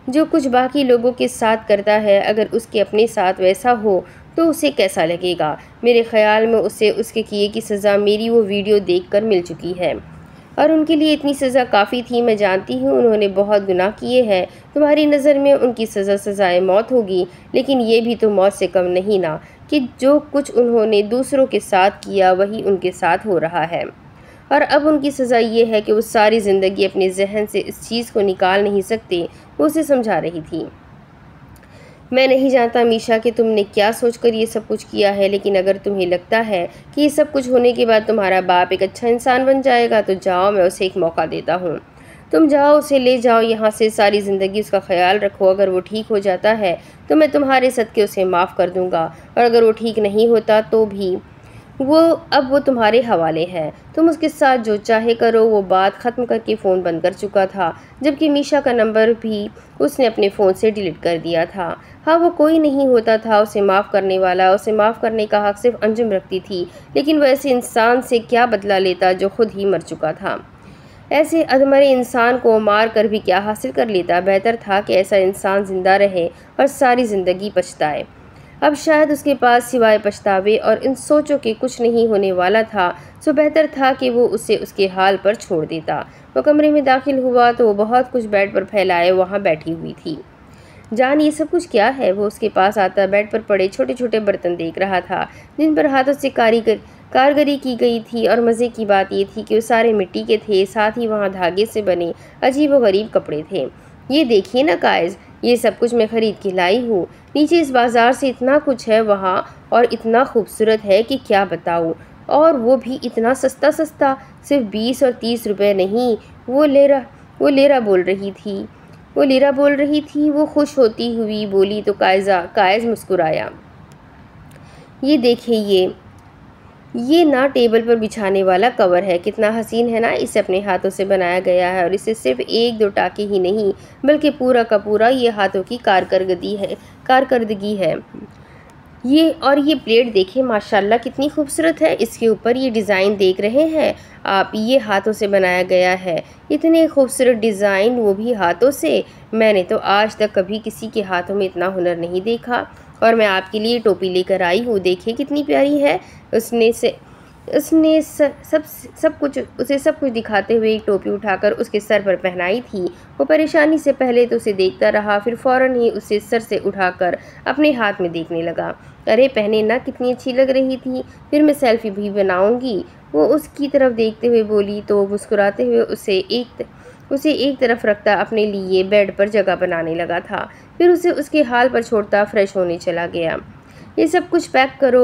जो कुछ बाकी लोगों के साथ करता है, अगर उसके अपने साथ वैसा हो तो उसे कैसा लगेगा। मेरे ख़्याल में उसे उसके किए की सज़ा मेरी वो वीडियो देखकर मिल चुकी है और उनके लिए इतनी सज़ा काफ़ी थी। मैं जानती हूँ उन्होंने बहुत गुनाह किए हैं। तुम्हारी नज़र में उनकी सज़ाए मौत होगी, लेकिन ये भी तो मौत से कम नहीं ना कि जो कुछ उन्होंने दूसरों के साथ किया वही उनके साथ हो रहा है। और अब उनकी सज़ा ये है कि वो सारी ज़िंदगी अपने जहन से इस चीज़ को निकाल नहीं सकते। वो उसे समझा रही थी। मैं नहीं जानता मीशा कि तुमने क्या सोचकर ये सब कुछ किया है, लेकिन अगर तुम्हें लगता है कि ये सब कुछ होने के बाद तुम्हारा बाप एक अच्छा इंसान बन जाएगा तो जाओ, मैं उसे एक मौका देता हूँ। तुम जाओ, उसे ले जाओ यहाँ से, सारी ज़िंदगी उसका ख्याल रखो। अगर वो ठीक हो जाता है तो मैं तुम्हारे सदके उसे माफ़ कर दूँगा और अगर वो ठीक नहीं होता तो भी वो तुम्हारे हवाले है। तुम उसके साथ जो चाहे करो। वो बात ख़त्म करके फ़ोन बंद कर चुका था, जबकि मीशा का नंबर भी उसने अपने फ़ोन से डिलीट कर दिया था। हाँ, वो कोई नहीं होता था उसे माफ़ करने वाला। उसे माफ़ करने का हक़ सिर्फ अंजुम रखती थी, लेकिन वह ऐसे इंसान से क्या बदला लेता जो खुद ही मर चुका था। ऐसे अधमरे इंसान को मार कर भी क्या हासिल कर लेता। बेहतर था कि ऐसा इंसान ज़िंदा रहे और सारी ज़िंदगी पछताए। अब शायद उसके पास सिवाय पछतावे और इन सोचों के कुछ नहीं होने वाला था, सो बेहतर था कि वो उसे उसके हाल पर छोड़ देता। वो कमरे में दाखिल हुआ तो वो बहुत कुछ बेड पर फैलाए वहाँ बैठी हुई थी। जान, ये सब कुछ क्या है? वो उसके पास आता बेड पर पड़े छोटे छोटे बर्तन देख रहा था जिन पर हाथों से कारगरी की गई थी। और मज़े की बात ये थी कि वो सारे मिट्टी के थे, साथ ही वहाँ धागे से बने अजीब व गरीब कपड़े थे। ये देखिए ना कायज, ये सब कुछ मैं खरीद के लाई हूँ। नीचे इस बाज़ार से इतना कुछ है वहाँ, और इतना खूबसूरत है कि क्या बताऊँ, और वो भी इतना सस्ता सस्ता, सिर्फ 20 और 30 रुपए नहीं। वो लेरा बोल रही थी। वो खुश होती हुई बोली तो कायज मुस्कुराया। ये देखिए, ये ना टेबल पर बिछाने वाला कवर है, कितना हसीन है ना। इसे अपने हाथों से बनाया गया है और इसे सिर्फ 1-2 टाके ही नहीं बल्कि पूरा का पूरा ये हाथों की कारकर्दगी है। ये प्लेट देखिए, माशाल्लाह कितनी खूबसूरत है। इसके ऊपर ये डिज़ाइन देख रहे हैं आप, ये हाथों से बनाया गया है। इतने खूबसूरत डिज़ाइन, वो भी हाथों से। मैंने तो आज तक कभी किसी के हाथों में इतना हुनर नहीं देखा। और मैं आपके लिए टोपी लेकर आई हूँ, देखिए कितनी प्यारी है। उसने सब कुछ दिखाते हुए एक टोपी उठाकर उसके सर पर पहनाई थी। वो परेशानी से पहले तो उसे देखता रहा, फिर फ़ौरन ही उसे सर से उठाकर अपने हाथ में देखने लगा। अरे पहने ना, कितनी अच्छी लग रही थी, फिर मैं सेल्फी भी बनाऊंगी। वो उसकी तरफ देखते हुए बोली तो मुस्कुराते हुए उसे एक तरफ रखता अपने लिए बेड पर जगह बनाने लगा था। फिर उसे उसके हाल पर छोड़ता फ्रेश होने चला गया। ये सब कुछ पैक करो,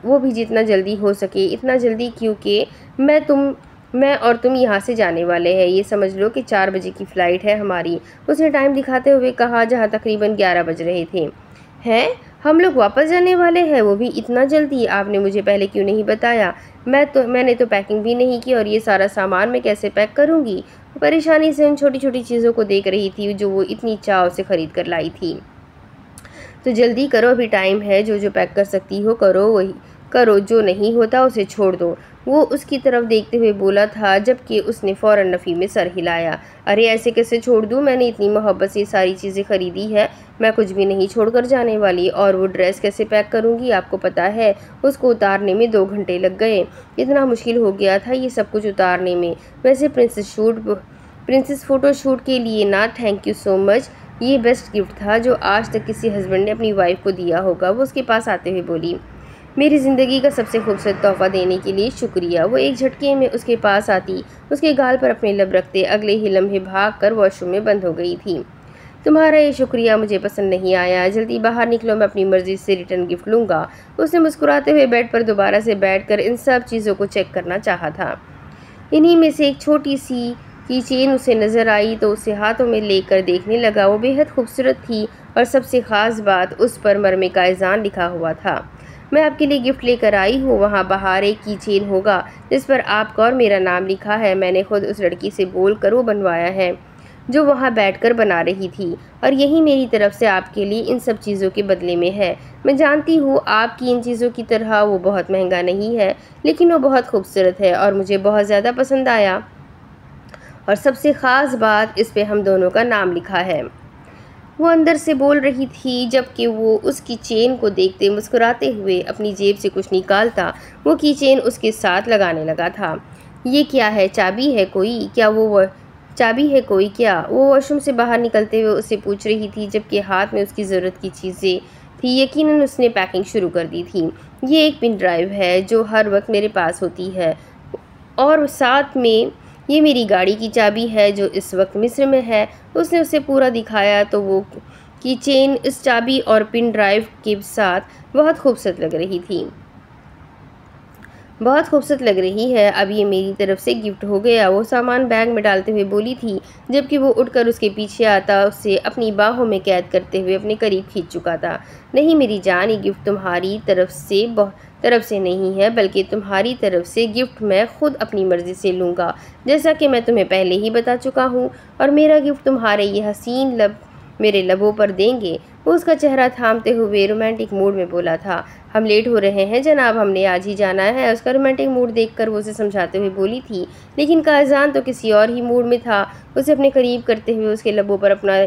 वो भी जितना जल्दी हो सके। इतना जल्दी क्योंकि मैं और तुम यहाँ से जाने वाले हैं। ये समझ लो कि 4 बजे की फ़्लाइट है हमारी। उसने टाइम दिखाते हुए कहा, जहाँ तकरीबन 11 बज रहे थे। हैं, हम लोग वापस जाने वाले हैं, वो भी इतना जल्दी? आपने मुझे पहले क्यों नहीं बताया? मैंने तो पैकिंग भी नहीं की, और ये सारा सामान मैं कैसे पैक करूँगी? वो परेशानी से उन छोटी छोटी चीज़ों को देख रही थी जो वो इतनी चाव से ख़रीद कर लाई थी। तो जल्दी करो, अभी टाइम है। जो पैक कर सकती हो करो, वही करो, जो नहीं होता उसे छोड़ दो। वो उसकी तरफ देखते हुए बोला था, जबकि उसने फ़ौरन नफ़ी में सर हिलाया। अरे ऐसे कैसे छोड़ दूँ? मैंने इतनी मोहब्बत से सारी चीज़ें ख़रीदी है, मैं कुछ भी नहीं छोड़ कर जाने वाली। और वो ड्रेस कैसे पैक करूँगी? आपको पता है उसको उतारने में 2 घंटे लग गए। इतना मुश्किल हो गया था ये सब कुछ उतारने में। वैसे प्रिंसेस फ़ोटोशूट के लिए ना, थैंक यू सो मच। ये बेस्ट गिफ्ट था जो आज तक किसी हस्बैंड ने अपनी वाइफ को दिया होगा। वो उसके पास आते हुए बोली, मेरी ज़िंदगी का सबसे खूबसूरत तोहफ़ा देने के लिए शुक्रिया। वो एक झटके में उसके पास आती, उसके गाल पर अपने लब रखते अगले ही लम्हे भाग कर वॉशरूम में बंद हो गई थी। तुम्हारा ये शुक्रिया मुझे पसंद नहीं आया, जल्दी बाहर निकलो, मैं अपनी मर्ज़ी से रिटर्न गिफ्ट लूँगा। उसने मुस्कुराते हुए बेड पर दोबारा से बैठकर इन सब चीज़ों को चेक करना चाहा था। इन्हीं में से एक छोटी सी की चेन उसे नज़र आई तो उसे हाथों में लेकर देखने लगा। वो बेहद खूबसूरत थी और सबसे ख़ास बात, उस पर मरमे का एहसान लिखा हुआ था। मैं आपके लिए गिफ्ट लेकर आई हूँ। वहाँ बाहर एक की चेन होगा जिस पर आपका और मेरा नाम लिखा है। मैंने खुद उस लड़की से बोल कर वो बनवाया है जो वहाँ बैठकर बना रही थी, और यही मेरी तरफ से आपके लिए इन सब चीज़ों के बदले में है। मैं जानती हूँ आपकी इन चीज़ों की तरह वो बहुत महंगा नहीं है, लेकिन वो बहुत खूबसूरत है और मुझे बहुत ज़्यादा पसंद आया। और सबसे ख़ास बात, इस पे हम दोनों का नाम लिखा है। वो अंदर से बोल रही थी जबकि वो उसकी चेन को देखते मुस्कुराते हुए अपनी जेब से कुछ निकालता वो की चेन उसके साथ लगाने लगा था। ये क्या है? चाबी है कोई क्या? चाबी है कोई क्या? वो वॉशरूम से बाहर निकलते हुए उससे पूछ रही थी, जबकि हाथ में उसकी ज़रूरत की चीज़ें थी। यकीनन उसने पैकिंग शुरू कर दी थी। ये एक पिन ड्राइव है जो हर वक्त मेरे पास होती है, और साथ में ये मेरी गाड़ी की चाबी है जो इस वक्त मिस्र में है। उसने उसे पूरा दिखाया तो वो की चेन इस चाबी और पिन ड्राइव के साथ बहुत खूबसूरत लग रही थी। बहुत खूबसूरत लग रही है, अब ये मेरी तरफ से गिफ्ट हो गया। वो सामान बैग में डालते हुए बोली थी, जबकि वो उठकर उसके पीछे आता उसे अपनी बाहों में कैद करते हुए अपने करीब खींच चुका था। नहीं मेरी जान, ये गिफ्ट तुम्हारी तरफ से नहीं है, बल्कि तुम्हारी तरफ से गिफ्ट मैं खुद अपनी मर्ज़ी से लूँगा, जैसा कि मैं तुम्हें पहले ही बता चुका हूँ। और मेरा गिफ्ट तुम्हारे ये हसीन लब मेरे लबों पर देंगे। वो उसका चेहरा थामते हुए रोमांटिक मूड में बोला था। हम लेट हो रहे हैं जनाब, हमने आज ही जाना है। उसका रोमांटिक मूड देखकर वो उसे समझाते हुए बोली थी, लेकिन काज़ान तो किसी और ही मूड में था। उसे अपने करीब करते हुए उसके लबों पर अपना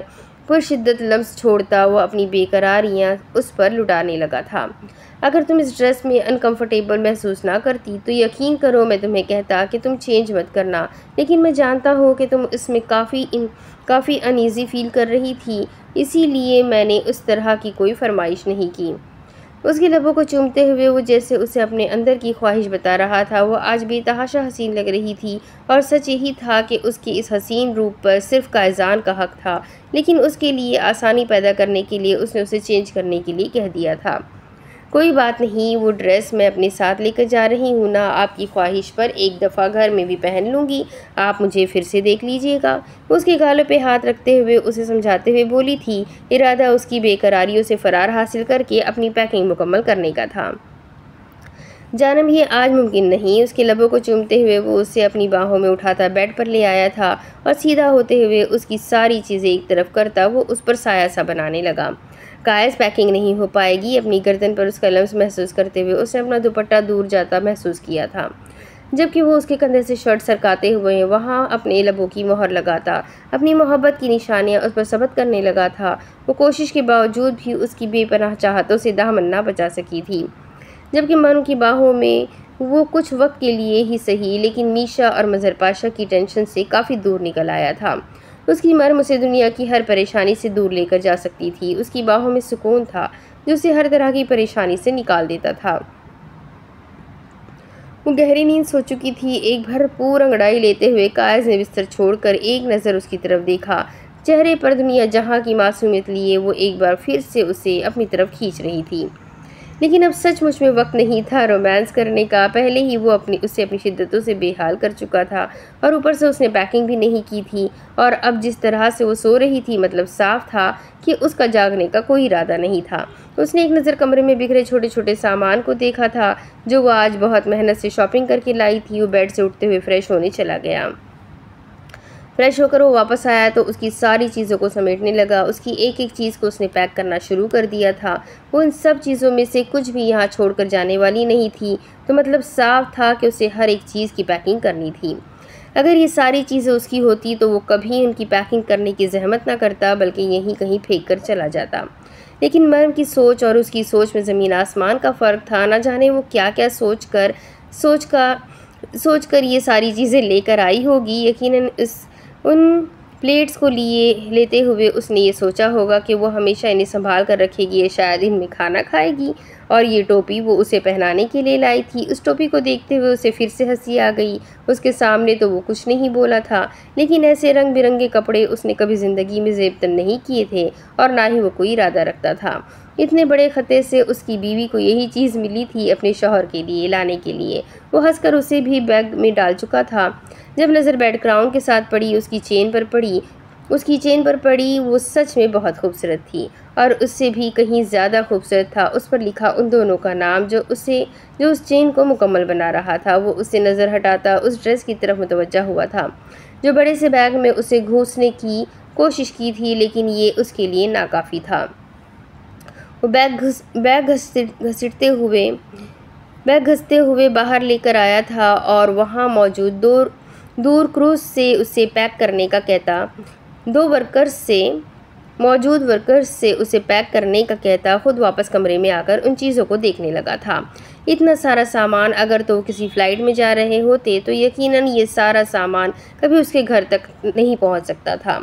पुरशिद्दत लफ्ज़ छोड़ता वो अपनी बेकरारियाँ उस पर लुटाने लगा था। अगर तुम इस ड्रेस में अनकंफर्टेबल महसूस ना करती तो यकीन करो मैं तुम्हें कहता कि तुम चेंज मत करना, लेकिन मैं जानता हूँ कि तुम इसमें काफ़ी अनईज़ी फील कर रही थी, इसीलिए मैंने उस तरह की कोई फरमाइश नहीं की। उसके लबों को चूमते हुए वो जैसे उसे अपने अंदर की ख्वाहिश बता रहा था। वो आज बेतहाशा हसीन लग रही थी और सच यही था कि उसके इस हसीन रूप पर सिर्फ कायजान का हक था, लेकिन उसके लिए आसानी पैदा करने के लिए उसने उसे चेंज करने के लिए कह दिया था। कोई बात नहीं, वो ड्रेस मैं अपने साथ लेकर जा रही हूँ ना, आपकी ख्वाहिश पर एक दफ़ा घर में भी पहन लूँगी, आप मुझे फिर से देख लीजिएगा। उसके गालों पे हाथ रखते हुए उसे समझाते हुए बोली थी। इरादा उसकी बेकरारियों से फ़रार हासिल करके अपनी पैकिंग मुकम्मल करने का था। जानम ये आज मुमकिन नहीं। उसके लबों को चूमते हुए वो उसे अपनी बाहों में उठाता बेड पर ले आया था और सीधा होते हुए उसकी सारी चीज़ें एक तरफ करता वो उस पर साया सा बनाने लगा। कायस पैकिंग नहीं हो पाएगी। अपनी गर्दन पर उसका लम्स महसूस करते हुए उसने अपना दुपट्टा दूर जाता महसूस किया था, जबकि वो उसके कंधे से शर्ट सरकाते हुए वहाँ अपने लबों की मोहर लगाता, अपनी मोहब्बत की निशानियाँ उस पर सबत करने लगा था। वो कोशिश के बावजूद भी उसकी बेपनाह चाहतों से दामन ना बचा सकी थी, जबकि मन की बाहों में वो कुछ वक्त के लिए ही सही लेकिन मीशा और मज़हर पाशा की टेंशन से काफ़ी दूर निकल आया था। उसकी मर्म उसे दुनिया की हर परेशानी से दूर लेकर जा सकती थी। उसकी बाहों में सुकून था जो उसे हर तरह की परेशानी से निकाल देता था। वो गहरी नींद सो चुकी थी। एक भरपूर अंगड़ाई लेते हुए कायस ने बिस्तर छोड़कर एक नज़र उसकी तरफ देखा। चेहरे पर दुनिया जहाँ की मासूमियत लिए वो एक बार फिर से उसे अपनी तरफ खींच रही थी, लेकिन अब सचमुच में वक्त नहीं था रोमांस करने का। पहले ही वो उसे अपनी शिद्दतों से बेहाल कर चुका था और ऊपर से उसने पैकिंग भी नहीं की थी, और अब जिस तरह से वो सो रही थी मतलब साफ था कि उसका जागने का कोई इरादा नहीं था। उसने एक नज़र कमरे में बिखरे छोटे छोटे सामान को देखा था जो वो आज बहुत मेहनत से शॉपिंग करके लाई थी। वो बेड से उठते हुए फ्रेश होने चला गया। फ्रेश होकर वो वापस आया तो उसकी सारी चीज़ों को समेटने लगा। उसकी एक एक चीज़ को उसने पैक करना शुरू कर दिया था। वो इन सब चीज़ों में से कुछ भी यहाँ छोड़कर जाने वाली नहीं थी, तो मतलब साफ था कि उसे हर एक चीज़ की पैकिंग करनी थी। अगर ये सारी चीज़ें उसकी होती तो वो कभी उनकी पैकिंग करने की जहमत ना करता, बल्कि यहीं कहीं फेंक कर चला जाता। लेकिन मर्म की सोच और उसकी सोच में ज़मीन आसमान का फ़र्क था। ना जाने वो क्या क्या सोच कर ये सारी चीज़ें लेकर आई होगी। यकीनन उन प्लेट्स को लेते हुए उसने ये सोचा होगा कि वो हमेशा इन्हें संभाल कर रखेगी, ये शायद इनमें खाना खाएगी। और ये टोपी वो उसे पहनाने के लिए लाई थी। उस टोपी को देखते हुए उसे फिर से हंसी आ गई। उसके सामने तो वो कुछ नहीं बोला था, लेकिन ऐसे रंग बिरंगे कपड़े उसने कभी ज़िंदगी में ज़ेबतन नहीं किए थे और ना ही वो कोई इरादा रखता था। इतने बड़े खतरे से उसकी बीवी को यही चीज़ मिली थी अपने शौहर के लिए लाने के लिए। वो हंसकर उसे भी बैग में डाल चुका था। जब नज़र बेड क्राउन के साथ पड़ी, उसकी चेन पर पड़ी, वो सच में बहुत खूबसूरत थी और उससे भी कहीं ज़्यादा खूबसूरत था उस पर लिखा उन दोनों का नाम जो उस चेन को मुकम्मल बना रहा था। वो उससे नज़र हटाता उस ड्रेस की तरफ मुतवज्जा हुआ था जो बड़े से बैग में उसे घुसने की कोशिश की थी, लेकिन ये उसके लिए नाकाफ़ी था। वो बैग घसीटते हुए बाहर लेकर आया था और वहाँ मौजूद दूर क्रूज से उसे पैक करने का कहता। मौजूद वर्कर्स से उसे पैक करने का कहता खुद वापस कमरे में आकर उन चीज़ों को देखने लगा था। इतना सारा सामान, अगर तो किसी फ़्लाइट में जा रहे होते तो यकीनन ये सारा सामान कभी उसके घर तक नहीं पहुंच सकता था।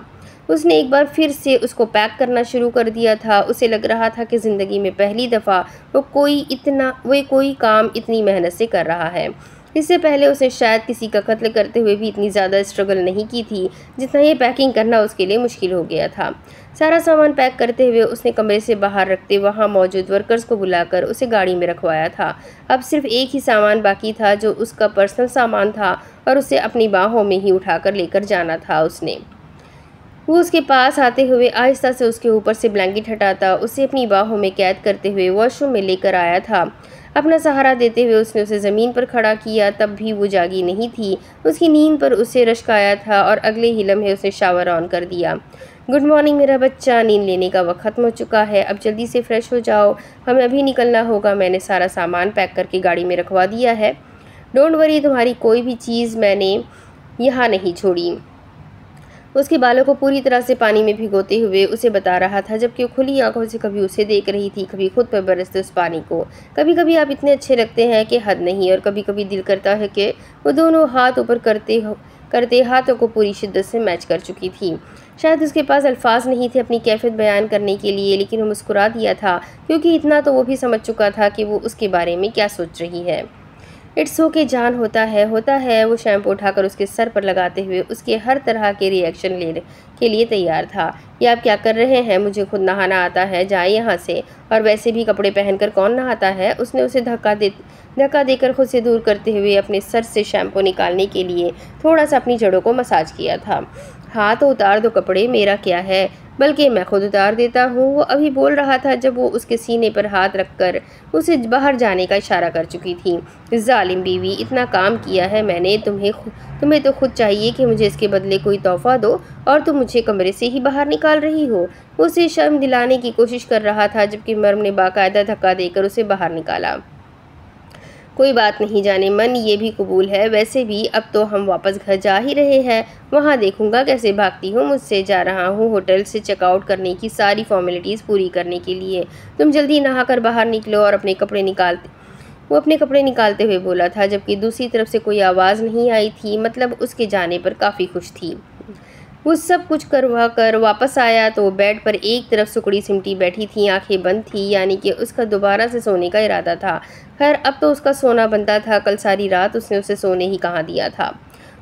उसने एक बार फिर से उसको पैक करना शुरू कर दिया था। उसे लग रहा था कि ज़िंदगी में पहली दफ़ा वो कोई काम इतनी मेहनत से कर रहा है। इससे पहले उसने शायद किसी का कत्ल करते हुए भी इतनी ज़्यादा स्ट्रगल नहीं की थी जितना ये पैकिंग करना उसके लिए मुश्किल हो गया था। सारा सामान पैक करते हुए उसने कमरे से बाहर रखते वहाँ मौजूद वर्कर्स को बुलाकर उसे गाड़ी में रखवाया था। अब सिर्फ एक ही सामान बाकी था जो उसका पर्सनल सामान था और उसे अपनी बाहों में ही उठाकर लेकर जाना था। वो उसके पास आते हुए आहिस्ता से उसके ऊपर से ब्लैंकेट हटाता उसे अपनी बाहों में कैद करते हुए वॉशरूम में लेकर आया था। अपना सहारा देते हुए उसने उसे ज़मीन पर खड़ा किया। तब भी वो जागी नहीं थी। उसकी नींद पर उसे रश्क आया था और अगले ही लम्हे उसने शावर ऑन कर दिया। गुड मॉर्निंग मेरा बच्चा, नींद लेने का वक्त ख़त्म हो चुका है, अब जल्दी से फ्रेश हो जाओ, हमें अभी निकलना होगा। मैंने सारा सामान पैक करके गाड़ी में रखवा दिया है। डोंट वरी, तुम्हारी कोई भी चीज़ मैंने यहाँ नहीं छोड़ी। उसके बालों को पूरी तरह से पानी में भिगोते हुए उसे बता रहा था, जबकि वो खुली आंखों से कभी उसे देख रही थी, कभी खुद पर बरसते उस पानी को। कभी कभी आप इतने अच्छे लगते हैं कि हद नहीं, और कभी कभी दिल करता है कि वो दोनों हाथ ऊपर करते हाथों को पूरी शिद्दत से मैच कर चुकी थी। शायद उसके पास अल्फाज नहीं थे अपनी कैफियत बयान करने के लिए, लेकिन वो मुस्कुरा दिया था, क्योंकि इतना तो वो भी समझ चुका था कि वो उसके बारे में क्या सोच रही है। इट्स ओके जान, होता है। वो शैम्पू उठाकर उसके सर पर लगाते हुए उसके हर तरह के रिएक्शन लेने के लिए तैयार था। ये आप क्या कर रहे हैं? मुझे खुद नहाना आता है, जाए यहाँ से। और वैसे भी कपड़े पहनकर कौन नहाता है? उसने उसे धक्का देकर खुद से दूर करते हुए अपने सर से शैम्पू निकालने के लिए थोड़ा सा अपनी जड़ों को मसाज किया था। हाँ तो उतार दो कपड़े, मेरा क्या है, बल्कि मैं खुद उतार देता हूँ। वो अभी बोल रहा था जब वो उसके सीने पर हाथ रखकर उसे बाहर जाने का इशारा कर चुकी थी। जालिम बीवी, इतना काम किया है मैंने, तुम्हें तो खुद चाहिए कि मुझे इसके बदले कोई तोहफा दो, और तुम मुझे कमरे से ही बाहर निकाल रही हो। उसे शर्म दिलाने की कोशिश कर रहा था, जबकि मर्म ने बाकायदा धक्का देकर उसे बाहर निकाला। कोई बात नहीं जाने मन, ये भी कबूल है। वैसे भी अब तो हम वापस घर जा ही रहे हैं, वहाँ देखूंगा कैसे भागती हूँ। मुझसे जा रहा हूँ होटल से चेकआउट करने की सारी फॉर्मेलिटीज़ पूरी करने के लिए। तुम जल्दी नहाकर बाहर निकलो और अपने कपड़े निकालते हुए बोला था, जबकि दूसरी तरफ से कोई आवाज़ नहीं आई थी। मतलब उसके जाने पर काफ़ी खुश थी। वो सब कुछ करवा कर वापस आया तो वो बेड पर एक तरफ सुकड़ी सिमटी बैठी थी, आंखें बंद थी, यानी कि उसका दोबारा से सोने का इरादा था। खैर अब तो उसका सोना बनता था, कल सारी रात उसने उसे सोने ही कहाँ दिया था।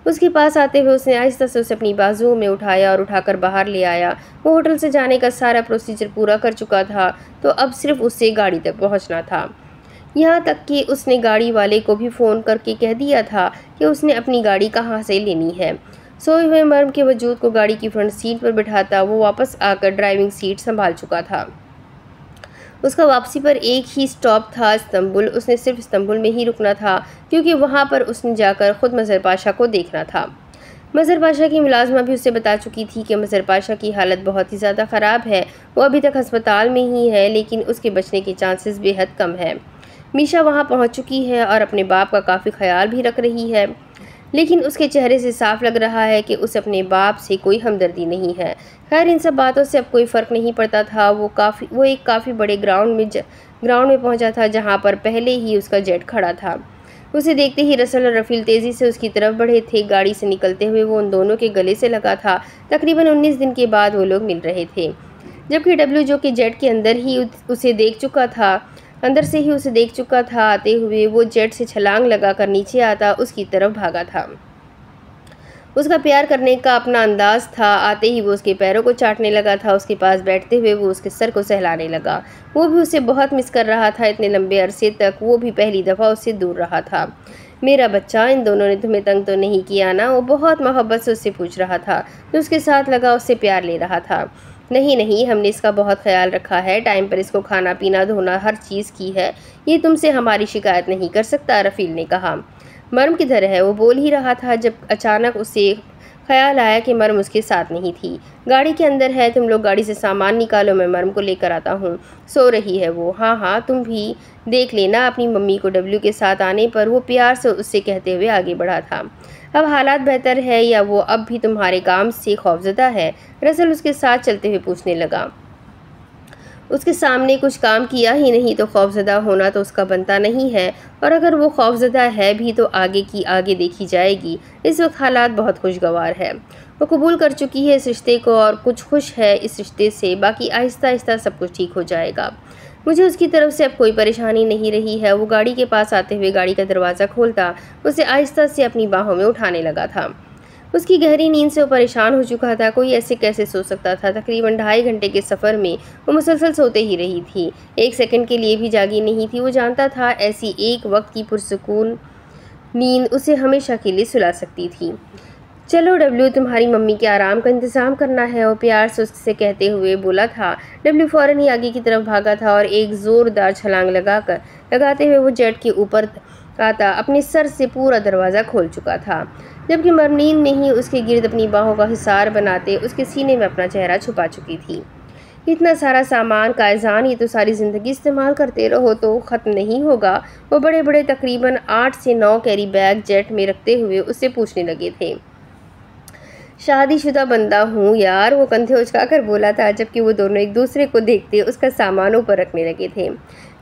उसके पास आते हुए उसने आहिस्ता से उसे अपनी बाजुओं में उठाया और उठाकर बाहर ले आया। वो होटल से जाने का सारा प्रोसीजर पूरा कर चुका था, तो अब सिर्फ उससे गाड़ी तक पहुँचना था। यहाँ तक कि उसने गाड़ी वाले को भी फ़ोन करके कह दिया था कि उसने अपनी गाड़ी कहाँ से लेनी है। सोए हुए मर्म के वजूद को गाड़ी की फ्रंट सीट पर बिठाता वो वापस आकर ड्राइविंग सीट संभाल चुका था। उसका वापसी पर एक ही स्टॉप था, इस्तांबुल। उसने सिर्फ इस्तांबुल में ही रुकना था, क्योंकि वहाँ पर उसने जाकर खुद मज़हर पाशा को देखना था। मज़हर पाशा की मुलाजमा भी उसे बता चुकी थी कि मज़हर पाशा की हालत बहुत ही ज़्यादा ख़राब है। वो अभी तक अस्पताल में ही है, लेकिन उसके बचने के चांसेस बेहद कम है। मीशा वहाँ पहुँच चुकी है और अपने बाप का काफ़ी ख्याल भी रख रही है, लेकिन उसके चेहरे से साफ लग रहा है कि उसे अपने बाप से कोई हमदर्दी नहीं है। खैर इन सब बातों से अब कोई फ़र्क नहीं पड़ता था। वो एक काफ़ी बड़े ग्राउंड में पहुंचा था, जहां पर पहले ही उसका जेट खड़ा था। उसे देखते ही रसल और रफ़ील तेज़ी से उसकी तरफ बढ़े थे। गाड़ी से निकलते हुए वो उन दोनों के गले से लगा था। तकरीबन 19 दिन के बाद वो लोग मिल रहे थे, जबकि डब्ल्यू, जो कि जेट के अंदर से ही उसे देख चुका था आते हुए, वो जेट से छलांग लगाकर नीचे आता उसकी तरफ भागा था। उसका प्यार करने का अपना अंदाज था। आते ही वो उसके पैरों को चाटने लगा था। उसके पास बैठते हुए वो उसके सर को सहलाने लगा। वो भी उसे बहुत मिस कर रहा था। इतने लंबे अरसे तक वो भी पहली दफ़ा उससे दूर रहा था। मेरा बच्चा, इन दोनों ने तुम्हें तंग तो नहीं किया ना? वो बहुत मोहब्बत से उससे पूछ रहा था। जो उसके साथ लगा उससे प्यार ले रहा था। नहीं, हमने इसका बहुत ख्याल रखा है, टाइम पर इसको खाना पीना धोना हर चीज़ की है। ये तुमसे हमारी शिकायत नहीं कर सकता, रफ़ील ने कहा। मर्म किधर है? वो बोल ही रहा था जब अचानक उसे ख्याल आया कि मर्म उसके साथ नहीं थी। गाड़ी के अंदर है, तुम लोग गाड़ी से सामान निकालो, मैं मर्म को लेकर आता हूँ। सो रही है वो? हाँ, तुम भी देख लेना अपनी मम्मी को। डब्ल्यू के साथ आने पर वो प्यार से उससे कहते हुए आगे बढ़ा था। अब हालात बेहतर है या वो अब भी तुम्हारे काम से खौफजदा है? रसल उसके साथ चलते हुए पूछने लगा। उसके सामने कुछ काम किया ही नहीं तो खौफजदा होना तो उसका बनता नहीं है, और अगर वो खौफजदा है भी तो आगे देखी जाएगी। इस वक्त हालात बहुत खुशगवार है। वो कबूल कर चुकी है इस रिश्ते को और कुछ खुश है इस रिश्ते से। बाकी आहिस्ता आहिस्ता सब कुछ ठीक हो जाएगा। मुझे उसकी तरफ से अब कोई परेशानी नहीं रही है। वो गाड़ी के पास आते हुए गाड़ी का दरवाज़ा खोलता उसे आहिस्ता से अपनी बाहों में उठाने लगा था। उसकी गहरी नींद से वो परेशान हो चुका था। कोई ऐसे कैसे सो सकता था? तकरीबन 2.5 घंटे के सफ़र में वो मुसलसल सोते ही रही थी, एक सेकंड के लिए भी जागी नहीं थी। वो जानता था ऐसी एक वक्त की पुरसुकून नींद उसे हमेशा के लिए सुला सकती थी। चलो डब्ल्यू, तुम्हारी मम्मी के आराम का इंतज़ाम करना है, वो प्यार से उससे कहते हुए बोला था। डब्ल्यू फ़ौरन ही आगे की तरफ भागा था और एक ज़ोरदार छलांग लगाते हुए वो जेट के ऊपर आता अपने सर से पूरा दरवाज़ा खोल चुका था, जबकि मरनीन ने ही उसके गिर्द अपनी बाहों का हिसार बनाते उसके सीने में अपना चेहरा छुपा चुकी थी। इतना सारा सामान कायजान, ये तो सारी ज़िंदगी इस्तेमाल करते रहो तो ख़त्म नहीं होगा। वो बड़े बड़े तकरीबन 8 से 9 कैरी बैग जेट में रखते हुए उससे पूछने लगे थे। शादीशुदा बंदा हूँ यार, वो कंधे उचकाकर बोला था, जबकि वो दोनों एक दूसरे को देखते उसका सामानों पर रखने लगे थे।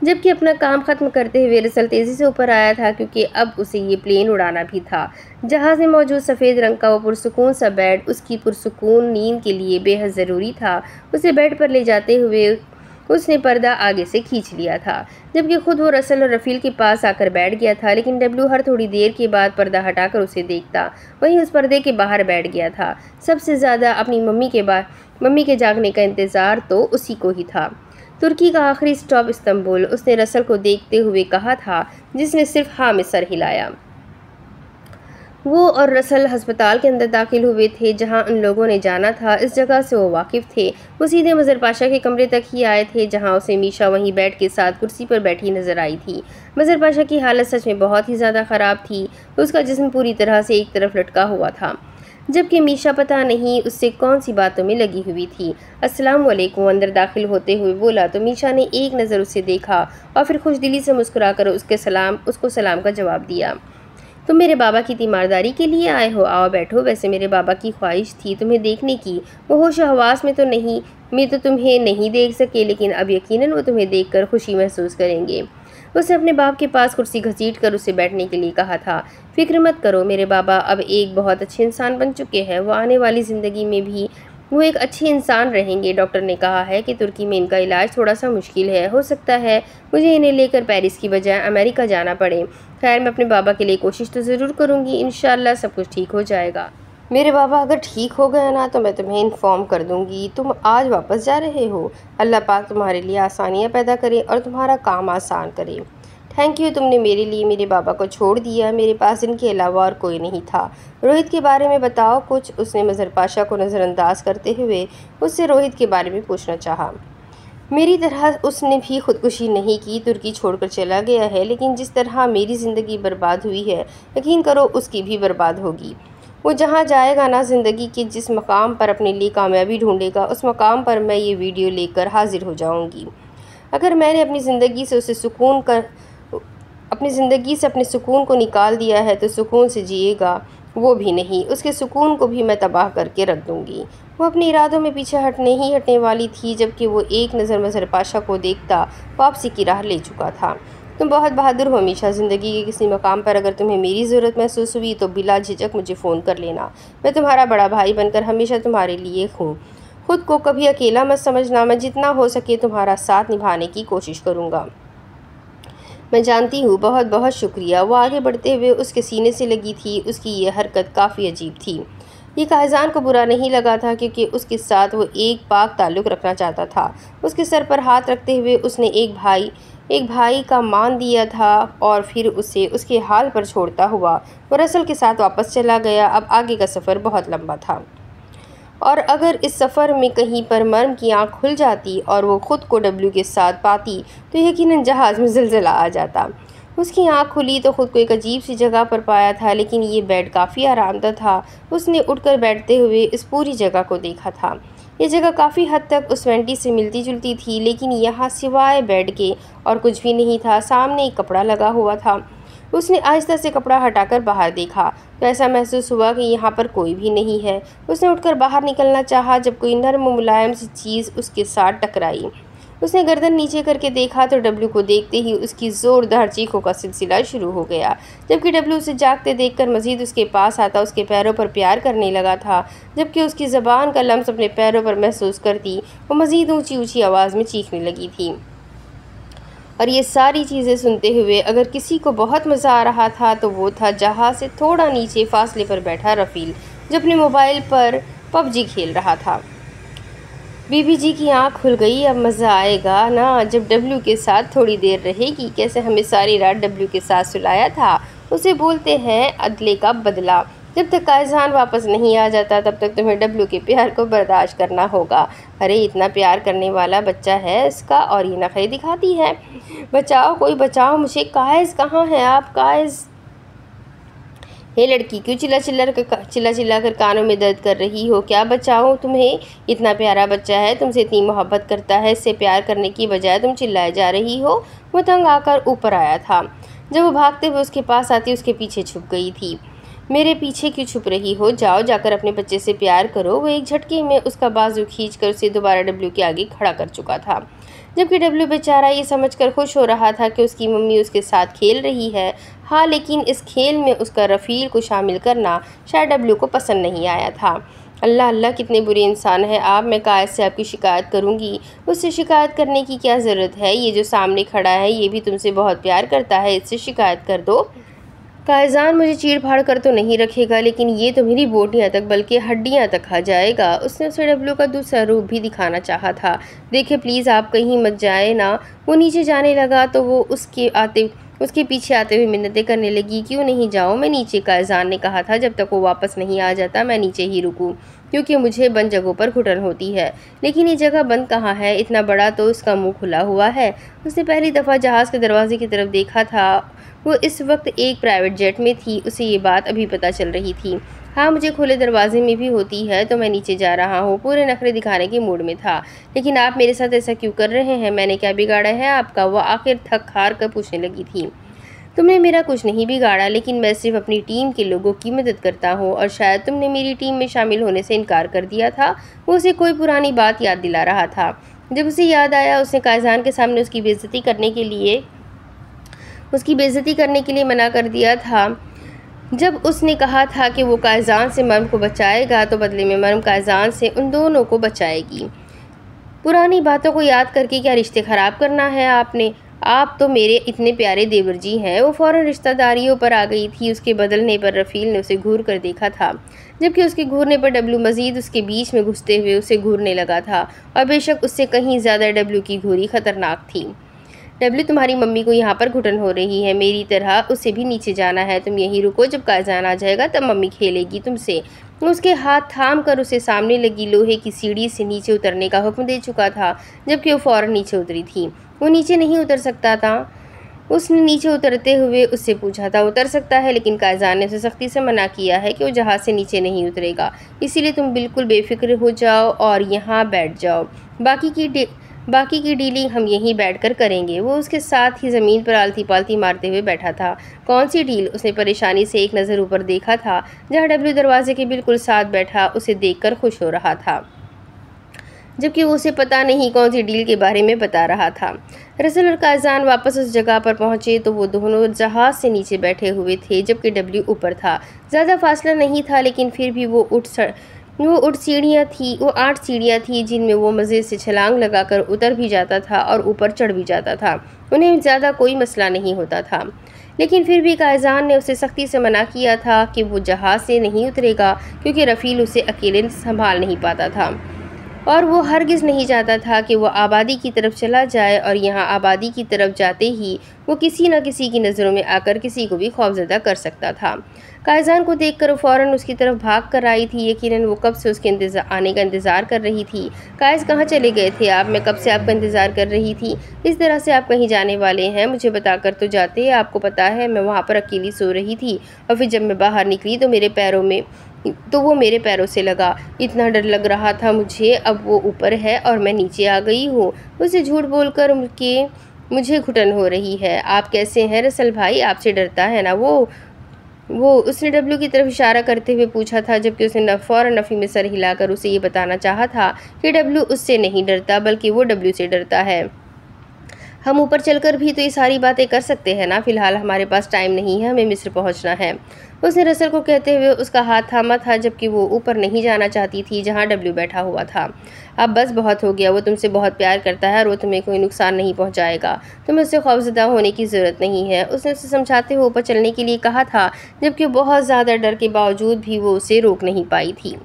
जबकि अपना काम ख़त्म करते हुए रसल तेज़ी से ऊपर आया था, क्योंकि अब उसे ये प्लेन उड़ाना भी था। जहाज़ में मौजूद सफ़ेद रंग का वो पुरसुकून सा बेड उसकी पुरसुकून नींद के लिए बेहद ज़रूरी था। उसे बेड पर ले जाते हुए उसने पर्दा आगे से खींच लिया था, जबकि खुद वो रसल और रफ़ील के पास आकर बैठ गया था। लेकिन डब्लू हर थोड़ी देर के बाद पर्दा हटाकर उसे देखता, वहीं उस पर्दे के बाहर बैठ गया था। सबसे ज़्यादा अपनी मम्मी के जागने का इंतज़ार तो उसी को ही था। तुर्की का आखिरी स्टॉप इस्तांबुल, उसने रसल को देखते हुए कहा था, जिसने सिर्फ हाँ में सर हिलाया। वो और रसल अस्पताल के अंदर दाखिल हुए थे, जहां उन लोगों ने जाना था। इस जगह से वो वाकिफ़ थे। वो सीधे मज़हर पाशा के कमरे तक ही आए थे, जहां उसे मीशा वहीं बेड के साथ कुर्सी पर बैठी नजर आई थी। मज़हर पाशा की हालत सच में बहुत ही ज़्यादा ख़राब थी। उसका जिस्म पूरी तरह से एक तरफ लटका हुआ था, जबकि मीशा पता नहीं उससे कौन सी बातों में लगी हुई थी। अस्सलाम वालेकुम, अंदर दाखिल होते हुए बोला तो मीशा ने एक नज़र उसे देखा और फिर खुशदिली से मुस्कुराकर उसको सलाम का जवाब दिया। तुम मेरे बाबा की तीमारदारी के लिए आए हो? आओ बैठो। वैसे मेरे बाबा की ख्वाहिश थी तुम्हें देखने की। वो होश हवास में तो तुम्हें नहीं देख सके, लेकिन अब यकीनन वो तुम्हें देखकर खुशी महसूस करेंगे। उसने अपने बाप के पास कुर्सी घसीट कर उसे बैठने के लिए कहा था। फिक्र मत करो, मेरे बाबा अब एक बहुत अच्छे इंसान बन चुके हैं। वो आने वाली ज़िंदगी में भी वो एक अच्छे इंसान रहेंगे। डॉक्टर ने कहा है कि तुर्की में इनका इलाज थोड़ा सा मुश्किल है। हो सकता है मुझे इन्हें लेकर पेरिस की बजाय अमेरिका जाना पड़े। खैर, मैं अपने बाबा के लिए कोशिश तो ज़रूर करूँगी। इंशाल्लाह सब कुछ ठीक हो जाएगा। मेरे बाबा अगर ठीक हो गया ना तो मैं तुम्हें इन्फॉर्म कर दूँगी। तुम आज वापस जा रहे हो। अल्लाह पाक तुम्हारे लिए आसानियाँ पैदा करे और तुम्हारा काम आसान करे। थैंक यू, तुमने मेरे लिए मेरे बाबा को छोड़ दिया। मेरे पास इनके अलावा और कोई नहीं था। रोहित के बारे में बताओ कुछ। उसने मज़हर पाशा को नज़रअंदाज करते हुए उससे रोहित के बारे में पूछना चाहा। मेरी तरह उसने भी खुदकुशी नहीं की, तुर्की छोड़कर चला गया है, लेकिन जिस तरह मेरी ज़िंदगी बर्बाद हुई है, यकीन करो उसकी भी बर्बाद होगी। वो जहाँ जाएगा ना, ज़िंदगी के जिस मकाम पर अपने लिए कामयाबी ढूंढेगा, उस मकाम पर मैं ये वीडियो लेकर हाजिर हो जाऊँगी। अगर मैंने अपनी ज़िंदगी अपने सुकून को निकाल दिया है तो सुकून से जिएगा वो भी नहीं, उसके सुकून को भी मैं तबाह करके रख दूँगी। वो अपने इरादों में पीछे हटने वाली थी, जबकि वो एक नज़र मज़हर पाशा को देखता वापसी की राह ले चुका था। तुम बहुत बहादुर हो मीशा। ज़िंदगी के किसी मकाम पर अगर तुम्हें मेरी ज़रूरत महसूस हुई तो बिला झिझक मुझे फ़ोन कर लेना। मैं तुम्हारा बड़ा भाई बनकर हमेशा तुम्हारे लिए हूँ। खुद को कभी अकेला मत समझना। मैं जितना हो सके तुम्हारा साथ निभाने की कोशिश करूँगा। मैं जानती हूँ, बहुत बहुत शुक्रिया। वो आगे बढ़ते हुए उसके सीने से लगी थी। उसकी ये हरकत काफ़ी अजीब थी। ये कायजान को बुरा नहीं लगा था, क्योंकि उसके साथ वो एक पाक ताल्लुक़ रखना चाहता था। उसके सर पर हाथ रखते हुए उसने एक भाई का मान दिया था और फिर उसे उसके हाल पर छोड़ता हुआ वो रसल के साथ वापस चला गया। अब आगे का सफ़र बहुत लंबा था, और अगर इस सफ़र में कहीं पर मर्म की आँख खुल जाती और वो ख़ुद को डब्ल्यू के साथ पाती तो यकीनन जहाज़ में ज़िलज़ला आ जाता। उसकी आँख खुली तो ख़ुद को एक अजीब सी जगह पर पाया था, लेकिन ये बेड काफ़ी आरामदा था। उसने उठकर बैठते हुए इस पूरी जगह को देखा था। ये जगह काफ़ी हद तक उस वेंटी से मिलती जुलती थी, लेकिन यहाँ सिवाय बेड के और कुछ भी नहीं था। सामने एक कपड़ा लगा हुआ था। उसने आहिस्ता से कपड़ा हटाकर बाहर देखा तो ऐसा महसूस हुआ कि यहाँ पर कोई भी नहीं है। उसने उठकर बाहर निकलना चाहा, जब कोई नर्म मुलायम सी चीज़ उसके साथ टकराई। उसने गर्दन नीचे करके देखा तो डब्लू को देखते ही उसकी ज़ोरदार चीखों का सिलसिला शुरू हो गया। जबकि डब्लू उसे जागते देखकर मज़ीद उसके पास आता उसके पैरों पर प्यार करने लगा था। जबकि उसकी ज़बान का लम्स अपने पैरों पर महसूस करती वो मज़ीद ऊँची ऊँची आवाज़ में चीखने लगी थी। और ये सारी चीज़ें सुनते हुए अगर किसी को बहुत मज़ा आ रहा था तो वो था जहाज़ से थोड़ा नीचे फासले पर बैठा रफ़ील, जो अपने मोबाइल पर पबजी खेल रहा था। बीबी जी की आँख खुल गई। अब मज़ा आएगा ना, जब डब्लू के साथ थोड़ी देर रहेगी। कैसे हमें सारी रात डब्लू के साथ सुलाया था। उसे बोलते हैं अदले का बदला। जब तक कायजान वापस नहीं आ जाता तब तक तुम्हें डब्लू के प्यार को बर्दाश्त करना होगा। अरे इतना प्यार करने वाला बच्चा है इसका और ये नखरे दिखाती है। बचाओ, कोई बचाओ मुझे। कायज़ कहाँ है आप? कायज़, हे लड़की, क्यों चिल्ला कर कानों में दर्द कर रही हो? क्या बचाओ तुम्हें? इतना प्यारा बच्चा है, तुमसे इतनी मोहब्बत करता है, इससे प्यार करने की बजाय तुम चिल्लाए जा रही हो। वो तंग आकर ऊपर आया था। जब वो भागते हुए उसके पास आती उसके पीछे छुप गई थी। मेरे पीछे क्यों छुप रही हो? जाओ, जाकर अपने बच्चे से प्यार करो। वो एक झटके में उसका बाजू खींचकर उसे दोबारा डब्ल्यू के आगे खड़ा कर चुका था, जबकि डब्ल्यू बेचारा ये समझकर खुश हो रहा था कि उसकी मम्मी उसके साथ खेल रही है। हाँ, लेकिन इस खेल में उसका रफ़ील को शामिल करना शायद डब्ल्यू को पसंद नहीं आया था। अल्लाह अल्लाह, कितने बुरे इंसान हैं आप। मैं कायद से आपकी शिकायत करूंगी। उससे शिकायत करने की क्या ज़रूरत है? ये जो सामने खड़ा है ये भी तुमसे बहुत प्यार करता है, इससे शिकायत कर दो। कायजान मुझे चीड़ फाड़ कर तो नहीं रखेगा, लेकिन ये तो मेरी बोटियाँ तक बल्कि हड्डियाँ तक खा जाएगा। उसने उसे डब्ल्यू का दूसरा रूप भी दिखाना चाहा था। देखिए प्लीज़, आप कहीं मत जाए ना। वो नीचे जाने लगा तो वो उसके पीछे आते हुए मिन्नतें करने लगी। क्यों नहीं जाऊँ मैं नीचे? कायजान ने कहा था, जब तक वो वापस नहीं आ जाता मैं नीचे ही रुकूँ, क्योंकि मुझे बंद जगहों पर घुटन होती है। लेकिन ये जगह बंद कहाँ है? इतना बड़ा तो उसका मुंह खुला हुआ है। उसने पहली दफ़ा जहाज़ के दरवाजे की तरफ देखा था। वो इस वक्त एक प्राइवेट जेट में थी। उसे ये बात अभी पता चल रही थी। हाँ, मुझे खुले दरवाजे में भी होती है तो मैं नीचे जा रहा हूँ। पूरे नखरे दिखाने के मूड में था। लेकिन आप मेरे साथ ऐसा क्यों कर रहे हैं? मैंने क्या बिगाड़ा है आपका? वो आखिर थक हार कर पूछने लगी थी। तुमने मेरा कुछ नहीं बिगाड़ा, लेकिन मैं सिर्फ अपनी टीम के लोगों की मदद करता हूँ, और शायद तुमने मेरी टीम में शामिल होने से इनकार कर दिया था। वो उसे कोई पुरानी बात याद दिला रहा था। जब उसे याद आया, उसने कायजान के सामने उसकी बेइज्जती करने के लिए मना कर दिया था। जब उसने कहा था कि वो कायजान से मर्म को बचाएगा तो बदले में मर्म कायजान से उन दोनों को बचाएगी। पुरानी बातों को याद करके क्या रिश्ते ख़राब करना है आपने? आप तो मेरे इतने प्यारे देवर जी हैं। वो फ़ौरन रिश्तेदारियों पर आ गई थी। उसके बदलने पर रफ़ील ने उसे घूर कर देखा था, जबकि उसके घूरने पर डब्ल्यू मज़ीद उसके बीच में घुसते हुए उसे घूरने लगा था, और बेशक उससे कहीं ज़्यादा डब्ल्यू की घूरी ख़तरनाक थी। डब्ल्यू, तुम्हारी मम्मी को यहाँ पर घुटन हो रही है, मेरी तरह उसे भी नीचे जाना है। तुम यहीं रुको, जब कायजान आ जाएगा तब मम्मी खेलेगी तुमसे। उसके हाथ थाम कर उसे सामने लगी लोहे की सीढ़ी से नीचे उतरने का हुक्म दे चुका था, जबकि वो फ़ौरन नीचे उतरी थी। वो नीचे नहीं उतर सकता था। उसने नीचे उतरते हुए उससे पूछा था। उतर सकता है, लेकिन कायजान ने उसे सख्ती से मना किया है कि वो जहाज़ से नीचे नहीं उतरेगा। इसीलिए तुम बिल्कुल बेफिक्र हो जाओ और यहाँ बैठ जाओ। बाकी की डीलिंग हम यहीं बैठकर करेंगे। वो उसके साथ ही ज़मीन पर आलती पालती मारते हुए बैठा था। कौन सी डील? उसने परेशानी से एक नज़र ऊपर देखा था, जहाँ डब्ल्यू दरवाजे के बिल्कुल साथ बैठा उसे देखकर खुश हो रहा था, जबकि वो उसे पता नहीं कौन सी डील के बारे में बता रहा था। रसल और कायजान वापस उस जगह पर पहुंचे तो वो दोनों जहाज़ से नीचे बैठे हुए थे, जबकि डब्ल्यू ऊपर था। ज़्यादा फासला नहीं था, लेकिन फिर भी वो 8 सीढ़ियाँ थी जिनमें वो मज़े से छलांग लगाकर उतर भी जाता था और ऊपर चढ़ भी जाता था। उन्हें ज़्यादा कोई मसला नहीं होता था, लेकिन फिर भी कायजान ने उसे सख्ती से मना किया था कि वो जहाज़ से नहीं उतरेगा, क्योंकि रफ़ील उसे अकेले संभाल नहीं पाता था, और वो हरगिज़ नहीं चाहता था कि वो आबादी की तरफ चला जाए, और यहाँ आबादी की तरफ जाते ही वो किसी न किसी की नज़रों में आकर किसी को भी खौफज़दा कर सकता था। कायजान को देखकर वो फ़ौरन उसकी तरफ भाग कर आई थी। यकीनन वो कब से उसके आने का इंतज़ार कर रही थी। कायज, कहाँ चले गए थे आप? मैं कब से आपका इंतज़ार कर रही थी। इस तरह से आप कहीं जाने वाले हैं? मुझे बताकर तो जाते। आपको पता है मैं वहाँ पर अकेली सो रही थी, और फिर जब मैं बाहर निकली तो वो मेरे पैरों से लगा। इतना डर लग रहा था मुझे। अब वो ऊपर है और मैं नीचे आ गई हूँ। उसे झूठ बोलकर मुझे घुटन हो रही है। आप कैसे हैं रसल भाई? आपसे डरता है ना वो उसने डब्ल्यू की तरफ इशारा करते हुए पूछा था, जबकि उसने फ़ौरन नफ़ी में सर हिलाकर उसे ये बताना चाहा था कि डब्ल्यू उससे नहीं डरता, बल्कि वो डब्ल्यू से डरता है। हम ऊपर चलकर भी तो ये सारी बातें कर सकते हैं ना। फ़िलहाल हमारे पास टाइम नहीं है, हमें मिस्र पहुंचना है। उसने रसल को कहते हुए उसका हाथ थामा था, जबकि वो ऊपर नहीं जाना चाहती थी जहां डब्ल्यू बैठा हुआ था। अब बस बहुत हो गया। वो तुमसे बहुत प्यार करता है और वो तुम्हें कोई नुकसान नहीं पहुंचाएगा। तुम्हें उससे खौफज़दा होने की ज़रूरत नहीं है। उसने उसे समझाते हुए ऊपर चलने के लिए कहा था, जबकि बहुत ज़्यादा डर के बावजूद भी वो उसे रोक नहीं पाई थी।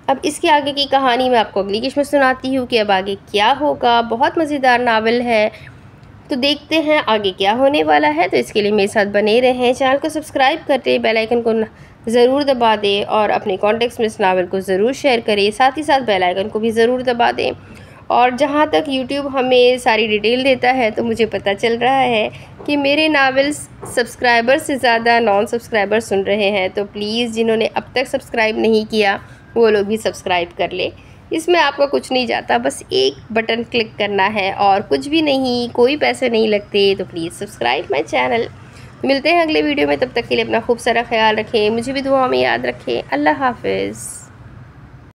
अब इसके आगे की कहानी मैं आपको अगली किस्त में सुनाती हूँ कि अब आगे क्या होगा। बहुत मज़ेदार नावल है, तो देखते हैं आगे क्या होने वाला है। तो इसके लिए मेरे साथ बने रहें। चैनल को सब्सक्राइब करते, बेल आइकन को ज़रूर दबा दें, और अपने कॉन्टेक्ट्स में इस नावल को ज़रूर शेयर करें। साथ ही साथ बेल आइकन को भी ज़रूर दबा दें। और जहाँ तक यूट्यूब हमें सारी डिटेल देता है, तो मुझे पता चल रहा है कि मेरे नावल्स सब्सक्राइबर से ज़्यादा नॉन सब्सक्राइबर सुन रहे हैं। तो प्लीज़ जिन्होंने अब तक सब्सक्राइब नहीं किया वो लोग भी सब्सक्राइब कर ले। इसमें आपका कुछ नहीं जाता, बस एक बटन क्लिक करना है और कुछ भी नहीं, कोई पैसे नहीं लगते। तो प्लीज़ सब्सक्राइब माय चैनल। मिलते हैं अगले वीडियो में, तब तक के लिए अपना खूब सारा ख्याल रखें, मुझे भी दुआ में याद रखें। अल्लाह हाफ़िज़।